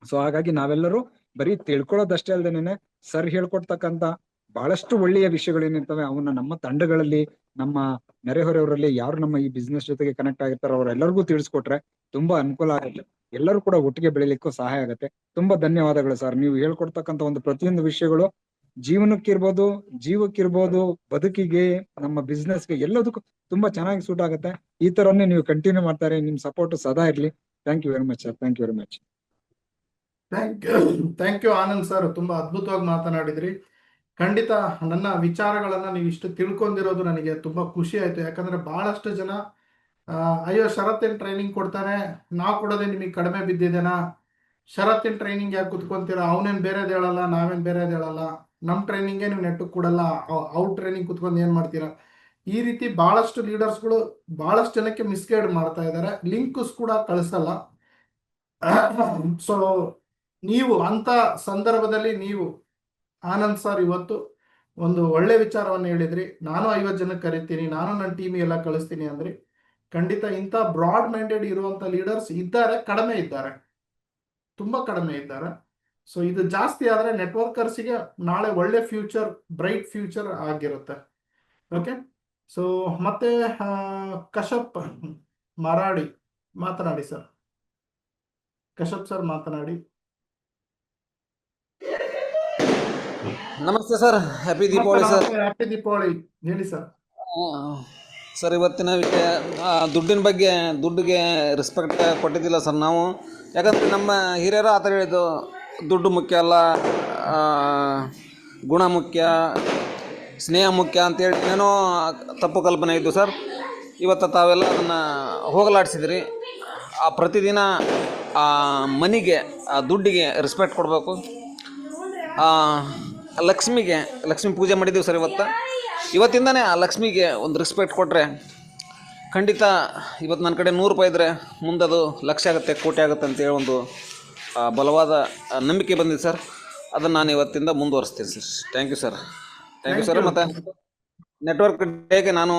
ಸೊ ಹಾಗಾಗಿ ನಾವೆಲ್ಲರೂ ಬರೀ ತಿಳ್ಕೊಳ್ಳೋದಷ್ಟೇ ಅಲ್ದೇನೆ ಸರ್ ಹೇಳ್ಕೊಡ್ತಕ್ಕಂಥ ಬಹಳಷ್ಟು ಒಳ್ಳೆಯ ವಿಷಯಗಳೇನಿರ್ತವೆ ಅವನ್ನ ನಮ್ಮ ತಂಡಗಳಲ್ಲಿ, ನಮ್ಮ ನೆರೆಹೊರೆಯವರಲ್ಲಿ ಯಾರು ನಮ್ಮ ಈ ಬಿಸ್ನೆಸ್ ಜೊತೆಗೆ ಕನೆಕ್ಟ್ ಆಗಿರ್ತಾರೋ ಅವರೆಲ್ಲರಿಗೂ ತಿಳಿಸ್ಕೊಟ್ರೆ ತುಂಬಾ ಅನುಕೂಲ ಆಗುತ್ತೆ. ಎಲ್ಲರೂ ಕೂಡ ಒಟ್ಟಿಗೆ ಬೆಳಿಲಿಕ್ಕೂ ಸಹಾಯ ಆಗುತ್ತೆ. ತುಂಬಾ ಧನ್ಯವಾದಗಳು ಸರ್. ನೀವು ಹೇಳ್ಕೊಡ್ತಕ್ಕಂಥ ಒಂದು ಪ್ರತಿಯೊಂದು ವಿಷಯಗಳು ಜೀವನಕ್ಕಿರ್ಬೋದು, ಜೀವಕ್ಕಿರ್ಬೋದು, ಬದುಕಿಗೆ, ನಮ್ಮ ಬಿಸ್ನೆಸ್ಗೆ ಎಲ್ಲದಕ್ಕೂ ತುಂಬಾ ಚೆನ್ನಾಗಿ ಸೂಟ್ ಆಗುತ್ತೆ. ಈ ತರನೇ ನೀವು ಕಂಟಿನ್ಯೂ ಮಾಡ್ತಾರೆ. ನಿಮ್ ಸಪೋರ್ಟ್ ಸದಾ ಇರ್ಲಿ. Thank you very much sir. Thank you very much. Thank you Anand sir, ತುಂಬಾ ಅದ್ಭುತವಾಗಿ ಮಾತನಾಡಿದ್ರಿ. ಖಂಡಿತ ನನ್ನ ವಿಚಾರಗಳನ್ನ ನೀವು ಇಷ್ಟು ತಿಳ್ಕೊಂಡಿರೋದು ನನಗೆ ತುಂಬಾ ಖುಷಿ ಆಯ್ತು. ಯಾಕಂದ್ರೆ ಬಹಳಷ್ಟು ಜನ ಅಯ್ಯೋ ಶರತ್ತಿನ ಟ್ರೈನಿಂಗ್ ಕೊಡ್ತಾನೆ, ನಾವು ಕೊಡೋದೇ ನಿಮಗೆ ಕಡಿಮೆ ಬಿದ್ದಿದ್ದೇನಾ, ಶರತ್ತಿನ ಟ್ರೈನಿಂಗ್ ಯಾಕೆ ಕುತ್ಕೊಂತೀರಾ, ಅವನೇನ್ ಬೇರೆದ್ ಹೇಳಲ್ಲ, ನಾವೇನ್ ಬೇರೆದ್ ಹೇಳಲ್ಲ, ನಮ್ಮ ಟ್ರೈನಿಂಗೇ ನೀವು ನೆಟ್ಟಕ್ಕೆ ಕೊಡಲ್ಲ, ಅವ್ರ ಟ್ರೈನಿಂಗ್ ಕುತ್ಕೊಂಡು ಏನ್ ಮಾಡ್ತೀರಾ. ಈ ರೀತಿ ಬಹಳಷ್ಟು ಲೀಡರ್ಸ್ಗಳು ಬಹಳಷ್ಟು ಜನಕ್ಕೆ ಮಿಸ್ಗೈಡ್ ಮಾಡ್ತಾ ಇದ್ದಾರೆ. ಲಿಂಕ್ಸ್ ಕೂಡ ಕಳಿಸಲ್ಲ. ಸೊ ನೀವು ಅಂತ ಸಂದರ್ಭದಲ್ಲಿ ನೀವು ಆನಂದ್ ಸರ್ ಇವತ್ತು ಒಂದು ಒಳ್ಳೆ ವಿಚಾರವನ್ನು ಹೇಳಿದ್ರಿ. ನಾನು 50 ಜನಕ್ಕೆ ಕರಿತೀನಿ, ನಾನು ನನ್ನ ಟೀಮಿಗೆಲ್ಲ ಕಳಿಸ್ತೀನಿ ಅಂದ್ರಿ. ಖಂಡಿತ ಇಂಥ ಬ್ರಾಡ್ ಮೈಂಡೆಡ್ ಇರುವಂತ ಲೀಡರ್ಸ್ ಇದ್ದಾರೆ, ಕಡಿಮೆ ಇದ್ದಾರೆ, ತುಂಬಾ ಕಡಿಮೆ ಇದ್ದಾರೆ. ಸೊ ಇದು ಜಾಸ್ತಿ ಆದ್ರೆ ನೆಟ್ವರ್ಕರ್ಸ್ಗೆ ನಾಳೆ ಒಳ್ಳೆ ಫ್ಯೂಚರ್, ಬ್ರೈಟ್ ಫ್ಯೂಚರ್ ಆಗಿರುತ್ತೆ. ಓಕೆ, ಸೊ ಮತ್ತೆ ಕಶ್ಯಪ್ ಮರಾಡಿ ಮಾತನಾಡಿ ಸರ್. ಕಶ್ಯಪ್ ಸರ್ ಮಾತನಾಡಿ. ನಮಸ್ತೆ sir, happy Deepavali sir. Happy Deepavali, ಹೇಳಿ ಸರ್. ಸರ್, ಇವತ್ತಿನ ವಿಷಯ ದುಡ್ಡಿನ ಬಗ್ಗೆ, ದುಡ್ಡಿಗೆ ರೆಸ್ಪೆಕ್ಟ್ ಕೊಟ್ಟಿದ್ದಿಲ್ಲ ಸರ್ ನಾವು. ಯಾಕಂದರೆ ನಮ್ಮ ಹಿರಿಯರು ಆ ಥರ ಹೇಳಿದ್ದು, ದುಡ್ಡು ಮುಖ್ಯ ಅಲ್ಲ, ಗುಣ ಮುಖ್ಯ, ಸ್ನೇಹ ಮುಖ್ಯ ಅಂತೇಳಿ ಏನೋ ತಪ್ಪು ಕಲ್ಪನೆ ಇದ್ದು ಸರ್. ಇವತ್ತು ತಾವೆಲ್ಲ ಅದನ್ನು ಹೋಗಲಾಡಿಸಿದ್ರಿ. ಪ್ರತಿದಿನ ಮನಿಗೆ, ದುಡ್ಡಿಗೆ ರೆಸ್ಪೆಕ್ಟ್ ಕೊಡಬೇಕು. ಲಕ್ಷ್ಮಿ ಪೂಜೆ ಮಾಡಿದ್ದೀವಿ ಸರ್ ಇವತ್ತಿಂದನೇ ಆ ಲಕ್ಷ್ಮಿಗೆ ಒಂದು ರೆಸ್ಪೆಕ್ಟ್ ಕೊಟ್ಟರೆ ಖಂಡಿತ ಇವತ್ತು ನನ್ನ ಕಡೆ 100 ರೂಪಾಯಿ ಇದ್ದರೆ ಮುಂದದು ಲಕ್ಷ ಆಗುತ್ತೆ, ಕೋಟಿ ಆಗುತ್ತೆ ಅಂತೇಳಿ ಒಂದು ಬಲವಾದ ನಂಬಿಕೆ ಬಂದಿದೆ ಸರ್. ಅದನ್ನು ನಾನು ಇವತ್ತಿಂದ ಮುಂದುವರಿಸ್ತೀನಿ sir. Thank you sir. Thank you sir. ಮತ್ತು ನೆಟ್ವರ್ಕ್ ಡೇಗೆ ನಾನು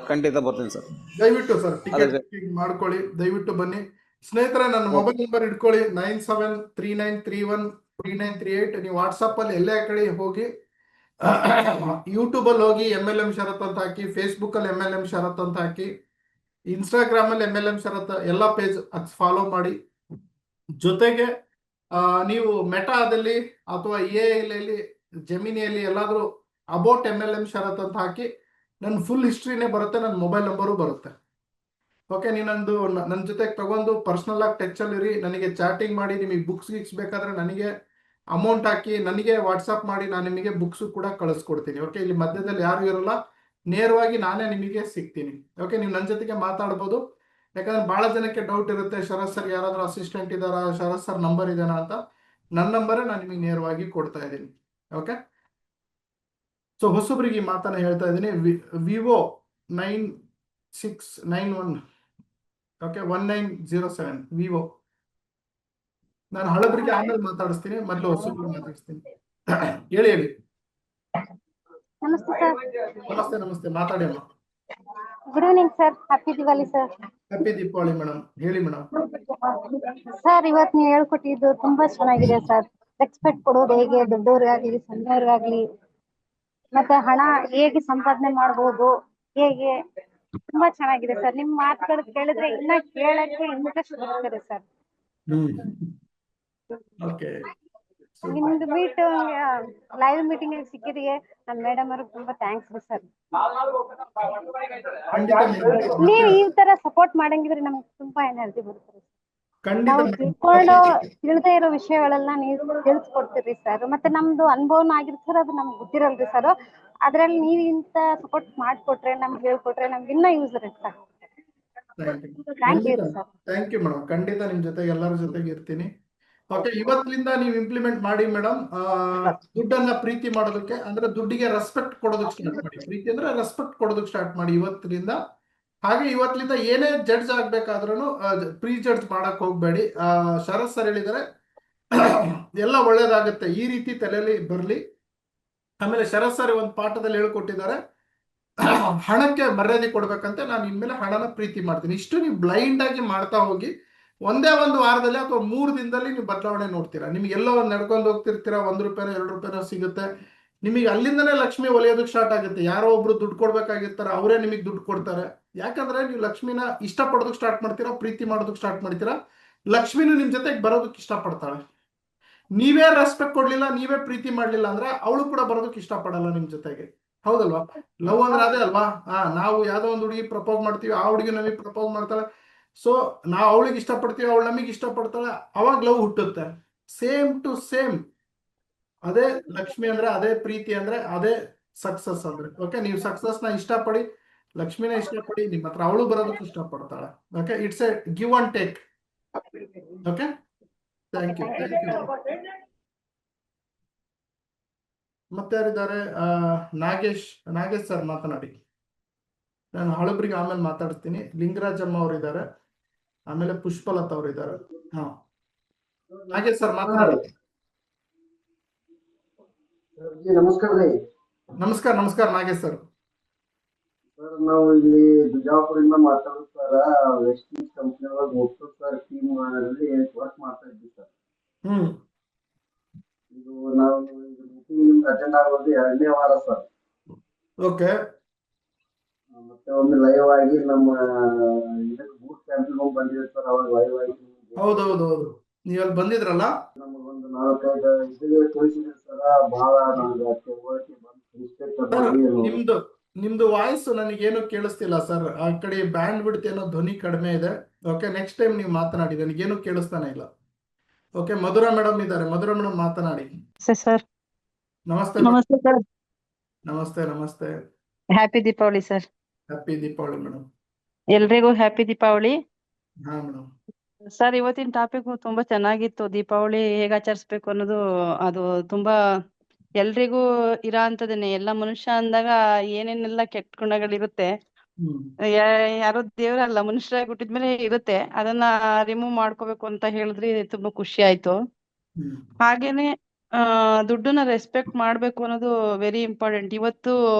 ಖಂಡಿತ ಬರ್ತೀನಿ ಸರ್. ದಯವಿಟ್ಟು ಸರ್ ಟಿಕೆಟ್ ಮಾಡ್ಕೊಳ್ಳಿ, ದಯವಿಟ್ಟು ಬನ್ನಿ ಸ್ನೇಹಿತರೆ. ನನ್ನ ಮೊಬೈಲ್ ನಂಬರ್ ಇಟ್ಕೊಳ್ಳಿ, 9739313938. ನೀವು ವಾಟ್ಸಪ್ ಅಲ್ಲಿ ಎಲ್ಲೇ ಕಡೆ ಹೋಗಿ, ಯೂಟ್ಯೂಬ್ ಅಲ್ಲಿ ಹೋಗಿ MLM ಶರತ್ ಅಂತ ಹಾಕಿ, ಫೇಸ್ಬುಕ್ ಅಲ್ಲಿ MLM ಶರತ್ ಅಂತ ಹಾಕಿ, ಇನ್ಸ್ಟಾಗ್ರಾಮ್ ಅಲ್ಲಿ MLM ಶರತ್ ಎಲ್ಲ ಪೇಜ್ ಫಾಲೋ ಮಾಡಿ. ಜೊತೆಗೆ ನೀವು ಮೆಟಾದಲ್ಲಿ ಅಥವಾ AI ಜೆಮಿನಿಯಲ್ಲಿ ಎಲ್ಲಾದ್ರೂ ಅಬೌಟ್ MLM ಶರತ್ ಅಂತ ಹಾಕಿ ನನ್ನ ಫುಲ್ ಹಿಸ್ಟ್ರಿನೇ ಬರುತ್ತೆ, ನನ್ನ ಮೊಬೈಲ್ ನಂಬರು ಬರುತ್ತೆ. ಓಕೆ, ನೀನೊಂದು ನನ್ನ ಜೊತೆಗೆ ತಗೊಂಡು ಪರ್ಸನಲ್ ಆಗಿ ಟಚ್ ಅಲ್ಲಿ ಇರಿ, ನನಗೆ ಚಾಟಿಂಗ್ ಮಾಡಿ, ನಿಮಗೆ ಬುಕ್ಸ್ ಗಿಕ್ಸ್ ಬೇಕಾದ್ರೆ ನನಗೆ ಅಮೌಂಟ್ ಹಾಕಿ ನನಗೆ ವಾಟ್ಸಪ್ ಮಾಡಿ, ನಾನು ನಿಮಗೆ ಬುಕ್ಸ್ ಕೂಡ ಕಳಿಸ್ಕೊಡ್ತೀನಿ. ಓಕೆ, ಇಲ್ಲಿ ಮಧ್ಯದಲ್ಲಿ ಯಾರು ಇರಲ್ಲ, ನೇರವಾಗಿ ನಾನೇ ನಿಮಗೆ ಸಿಗ್ತೀನಿ. ಓಕೆ, ನೀವು ನನ್ನ ಜೊತೆಗೆ ಮಾತಾಡ್ಬೋದು. ಯಾಕಂದ್ರೆ ಬಹಳ ಜನಕ್ಕೆ ಡೌಟ್ ಇರುತ್ತೆ, ಶರತ್ ಸರ್ ಯಾರಾದ್ರೂ ಅಸಿಸ್ಟೆಂಟ್ ಇದ್ದಾರಾ, ಶರತ್ ಸರ್ ನಂಬರ್ ಇದೆನಾ ಅಂತ. ನನ್ನ ನಂಬರೇ ನಾನು ನಿಮಗೆ ನೇರವಾಗಿ ಕೊಡ್ತಾ ಇದ್ದೀನಿ. ಓಕೆ, ಸೊ ಹೊಸಬ್ರಿಗೆ ಈ ಮಾತನ್ನ ಹೇಳ್ತಾ ಇದ್ದೀನಿ. Vivo 9691, okay, 1907 Vivo. ನಾನು ಹಳಬರಿಗೆ ಆಮೇಲೆ ಮಾತಾಡಿಸ್ತೀನಿ, ಮೊದಲು ಹೊಸಬ್ರಿಗೆ ಮಾತಾಡಿಸ್ತೀನಿ. ಹೇಳಿ ಹೇಳಿ. ನಮಸ್ತೆ ಸರ್. ನಮಸ್ತೆ ನಮಸ್ತೆ, ಮಾತಾಡಿ ಅಮ್ಮ. Good evening sir. Happy Diwali sir. Happy Deepavali madam. ಹೇಳಿ ಮೇಡಮ್. ಸರ್, ಇವತ್ತು ನೀವು ಹೇಳ್ಕೊಟ್ಟಿದ್ದು ತುಂಬಾ ಚೆನ್ನಾಗಿದೆ ಸರ್. ರೆಸ್ಪೆಕ್ಟ್ ಕೊಡೋದು ಹೇಗೆ, ದೊಡ್ಡವ್ರಿಗಾಗ್ಲಿ ಸಣ್ಣವ್ರಿಗಾಗ್ಲಿ, ಮತ್ತೆ ಹಣ ಹೇಗೆ ಸಂಪಾದನೆ ಮಾಡ್ಬೋದು, ಹೇಗೆ ತುಂಬಾ ಚೆನ್ನಾಗಿದೆ ಸರ್. ನಿಮ್ ಮಾತುಗಳು ಕೇಳಿದ್ರೆ ಇನ್ನ ಕೇಳಕ್ಕೆ ಇಂಟ್ರೆಸ್ಟ್ ಬರ್ತದೆ ಸರ್. ಓಕೆ, ನಿಮ್ದು ಲೈವ್ ಮೀಟಿಂಗ್ ಸಿಕ್ಕಿದಕ್ಕೆ ನಮ್ಮ ಮೇಡಮ್ ಅವ್ರಿಗೆ ತುಂಬಾ ಥ್ಯಾಂಕ್ಸ್ ಸರ್. ನೀವು ಈ ತರ ಸಪೋರ್ಟ್ ಮಾಡಂಗಿದ್ರೆ ನಮ್ಗೆ ತುಂಬಾ ಎನರ್ಜಿ ಬರುತ್ತೆ. ನಾವು ತಿಳಿದೇ ಇರೋ ವಿಷಯಗಳೆಲ್ಲ ನೀವು ತಿಳಿಸ್ಕೊಡ್ತೀರಿ ಸರ್. ಮತ್ತೆ ನಮ್ದು ಅನುಭವನ ಆಗಿರುತ್ತೆ ಸರ್, ಅದು ನಮ್ಗೆ ಗೊತ್ತಿರಲ್ರಿ ಸರ್. ಅದ್ರಲ್ಲಿ ನೀವು ಇಂತ ಸಪೋರ್ಟ್ ಮಾಡ್ಕೊಟ್ರೆ, ನಮ್ಗೆ ಹೇಳ್ಕೊಟ್ರೆ ನಮ್ಗೆ ಇನ್ನೂ ಯೂಸ್ ಇರುತ್ತೆ sir. Thank you sir. Thank you madam. ಖಂಡಿತ ನಿಮ್ ಜೊತೆಗೆ ಎಲ್ಲರ ಜೊತೆಗೆ ಇರ್ತೀನಿ. ಓಕೆ, ಇವತ್ತಿನಿಂದ ನೀವು ಇಂಪ್ಲಿಮೆಂಟ್ ಮಾಡಿ ಮೇಡಮ್. ದುಡ್ಡನ್ನ ಪ್ರೀತಿ ಮಾಡೋದಕ್ಕೆ, ಅಂದ್ರೆ ದುಡ್ಡಿಗೆ ರೆಸ್ಪೆಕ್ಟ್ ಕೊಡೋದಕ್ಕೆ ಸ್ಟಾರ್ಟ್ ಮಾಡಿ. ಪ್ರೀತಿ ಅಂದ್ರೆ ರೆಸ್ಪೆಕ್ಟ್ ಕೊಡೋದಕ್ಕೆ ಸ್ಟಾರ್ಟ್ ಮಾಡಿ ಇವತ್ತಿನಿಂದ. ಹಾಗೆ ಇವತ್ತಿನಿಂದ ಏನೇ ಜಡ್ಜ್ ಆಗ್ಬೇಕಾದ್ರೂ ಪ್ರೀ ಜಡ್ಜ್ ಮಾಡಕ್ ಹೋಗ್ಬೇಡಿ. ಶರತ್ ಸರ್ ಹೇಳಿದರೆ ಎಲ್ಲ ಒಳ್ಳೇದಾಗುತ್ತೆ, ಈ ರೀತಿ ತಲೆಯಲ್ಲಿ ಬರ್ಲಿ. ಆಮೇಲೆ ಶರತ್ ಸರ್ ಒಂದು ಪಾಠದಲ್ಲಿ ಹೇಳ್ಕೊಟ್ಟಿದ್ದಾರೆ, ಹಣಕ್ಕೆ ಮರ್ಯಾದೆ ಕೊಡ್ಬೇಕಂತೆ. ನಾನು ಇನ್ಮೇಲೆ ಹಣನ ಪ್ರೀತಿ ಮಾಡ್ತೀನಿ. ಇಷ್ಟು ನೀವು ಬ್ಲೈಂಡ್ ಆಗಿ ಮಾಡ್ತಾ ಹೋಗಿ, ಒಂದೇ ಒಂದು ವಾರದಲ್ಲಿ ಅಥವಾ 3 ದಿನದಲ್ಲಿ ನೀವು ಬದಲಾವಣೆ ನೋಡ್ತೀರಾ. ನಿಮ್ಗೆ ಎಲ್ಲೋ ಒಂದು ನಡ್ಕೊಂಡು ಹೋಗ್ತಿರ್ತೀರಾ, ₹1 ₹2 ಸಿಗುತ್ತೆ. ನಿಮಗೆ ಅಲ್ಲಿಂದನೇ ಲಕ್ಷ್ಮಿ ಒಲಿಯೋದಕ್ಕೆ ಸ್ಟಾರ್ಟ್ ಆಗುತ್ತೆ. ಯಾರೋ ಒಬ್ರು ದುಡ್ಡು ಕೊಡ್ಬೇಕಾಗಿರ್ತಾರೆ, ಅವರೇ ನಿಮಗೆ ದುಡ್ಡು ಕೊಡ್ತಾರೆ. ಯಾಕಂದ್ರೆ ನೀವು ಲಕ್ಷ್ಮಿನ ಇಷ್ಟಪಡೋದಕ್ಕೆ ಸ್ಟಾರ್ಟ್ ಮಾಡ್ತೀರಾ, ಪ್ರೀತಿ ಮಾಡೋದಕ್ಕೆ ಸ್ಟಾರ್ಟ್ ಮಾಡ್ತೀರಾ. ಲಕ್ಷ್ಮಿನೂ ನಿಮ್ ಜೊತೆಗೆ ಬರೋದಕ್ಕೆ ಇಷ್ಟಪಡ್ತಾಳೆ. ನೀವೇ ರೆಸ್ಪೆಕ್ಟ್ ಕೊಡ್ಲಿಲ್ಲ, ನೀವೇ ಪ್ರೀತಿ ಮಾಡ್ಲಿಲ್ಲ ಅಂದ್ರೆ ಅವಳು ಕೂಡ ಬರೋದಕ್ಕೆ ಇಷ್ಟಪಡಲ್ಲ ನಿಮ್ ಜೊತೆಗೆ. ಹೌದಲ್ವಾ? ಲವ್ ಅಂದ್ರೆ ಅದೇ ಅಲ್ವಾ? ನಾವು ಯಾವ್ದೋ ಒಂದು ಹುಡುಗಿ ಪ್ರಪೋಸ್ ಮಾಡ್ತೀವಿ, ಆ ಹುಡುಗಿ ನಮಗೆ ಪ್ರಪೋಸ್ ಮಾಡ್ತಾಳೆ. ಸೊ ನಾವು ಅವಳಿಗೆ ಇಷ್ಟಪಡ್ತೀವಿ, ಅವಳು ನಮಗೆ ಇಷ್ಟಪಡ್ತಾಳೆ, ಅವಾಗ ಲವ್ ಹುಟ್ಟುತ್ತೆ. ಸೇಮ್ ಟು ಸೇಮ್ ಅದೇ ಲಕ್ಷ್ಮಿ ಅಂದ್ರೆ, ಅದೇ ಪ್ರೀತಿ ಅಂದ್ರೆ, ಅದೇ ಸಕ್ಸಸ್ ಅಂದ್ರೆ. ಓಕೆ, ನೀವು ಸಕ್ಸಸ್ ನ ಇಷ್ಟಪಡಿ, ಲಕ್ಷ್ಮಿನ ಇಷ್ಟಪಡಿ, ನಿಮ್ಮ ಹತ್ರ ಅವಳು ಬರೋದಕ್ಕೆ ಇಷ್ಟಪಡ್ತಾಳೆ. Okay, it's a give and take. Okay, thank you. ಮತ್ತೆ ಯಾರಿದ್ದಾರೆ? ನಾಗೇಶ್ ಸರ್ ಮಾತನಾಡಿ. ನಾನು ಹಳಬ್ರಿಗೆ ಆಮೇಲೆ ಮಾತಾಡ್ತೀನಿ. ಲಿಂಗರಾಜಮ್ಮ ಅವರಿದ್ದಾರೆ, ಆಮೇಲೆ ಪುಷ್ಪಲತಾ ಅವರಿದ್ದಾರೆ. ನಾಗೇಶ್ ಸರ್ ಮಾತನಾಡಿ. ನಮಸ್ಕಾರ ರೀ. ನಮಸ್ಕಾರ ನಾಗೇಶ್ ಸರ್. ಸರ್, ನಾವು ಇಲ್ಲಿ ಬಿಜಾಪುರಿಂದ ಮಾತಾಡ್ತಾರ. ವೆಸ್ಟ್ ಈಸ್ಟ್ ಕಂಪ್ನಿ ಒಳಗೆ ಹೋಗ್ತು ಸರ್, ಟೀಮ್ ಅಲ್ಲಿ ವರ್ಕ್ ಮಾಡ್ತಾ ಇದ್ವಿ ಸರ್. ಇದು ನಾವು ಮೀಟಿಂಗ್ ಅಟೆಂಡ್ ಆಗೋದು 2ನೇ ವಾರ ಸರ್. ಓಕೆ, ಮತ್ತೆ ಒಂದು ಲೈವ್ ಆಗಿ ನಮ್ಮ ಇದಕ್ಕೆ ಬೂಟ್ ಕ್ಯಾಂಪ್ ಬಂದಿದೆ ಸರ್. ಅವಾಗ ಲೈವ್ ಆಗಿ ಹೌದೌದು, ನೀವು ಅಲ್ಲಿ ಬಂದಿದ್ರಲ್ಲ, ನಮಗೊಂದು 4-5 ಇದಕ್ಕೆ ತೋರಿಸಿದ್ರಿ ಸರ್. ಬಹಳ ನಿಮ್ದು ವಾಯ್ಸ್ ನನಗೇನು ಕೇಳಿಸ್ತಿಲ್ಲ ಸರ್. ಆ ಕಡೆ ಬ್ಯಾಂಡ್ ಬಿಡ್ತಿ ಏನೋ ಧ್ವನಿ ಕಡಿಮೆ ಇದೆ. ಓಕೆ, ನೆಕ್ಸ್ಟ್ ಟೈಮ್ ನೀವು ಮಾತನಾಡಿ, ನನಗೇನು ಕೇಳಿಸ್ತಾನೆ ಇಲ್ಲ. ಓಕೆ, ಮಧುರಾ ಮೇಡಮ್ ಇದ್ದಾರೆ. ಮಧುರಾ ಮೇಡಮ್ ಮಾತನಾಡಿ. ಸರ್. ನಮಸ್ತೆ ನಮಸ್ತೆ ಸರ್. ನಮಸ್ತೆ. Happy Deepavali sir. Happy Deepavali madam. ಎಲ್ರಿಗೂ ಹ್ಯಾಪಿ ದೀಪಾವಳಿ. ಹಾ ಮೇಡಮ್. ಸರ್, ಇವತ್ತಿನ ಟಾಪಿಕ್ ತುಂಬಾ ಚೆನ್ನಾಗಿತ್ತು. ದೀಪಾವಳಿ ಹೇಗೆ ಆಚರಿಸ್ಬೇಕು ಅನ್ನೋದು, ಅದು ತುಂಬಾ ಎಲ್ರಿಗೂ ಇರೋ ಅಂತದೇನೆ. ಎಲ್ಲ ಮನುಷ್ಯ ಅಂದಾಗ ಏನೇನೆಲ್ಲ ಕೆಟ್ಟ ಗುಣಗಳಿರುತ್ತೆ, ಯಾರೋ ದೇವ್ರಲ್ಲ, ಮನುಷ್ಯರಾಗಿ ಹುಟ್ಟಿದ್ಮೇಲೆ ಇರುತ್ತೆ. ಅದನ್ನ ರಿಮೂವ್ ಮಾಡ್ಕೋಬೇಕು ಅಂತ ಹೇಳಿದ್ರಿ, ತುಂಬಾ ಖುಷಿ ಆಯ್ತು. ಹಾಗೇನೆ ದುಡ್ಡನ್ನ ರೆಸ್ಪೆಕ್ಟ್ ಮಾಡ್ಬೇಕು ಅನ್ನೋದು ವೆರಿ ಇಂಪಾರ್ಟೆಂಟ್. ಇವತ್ತು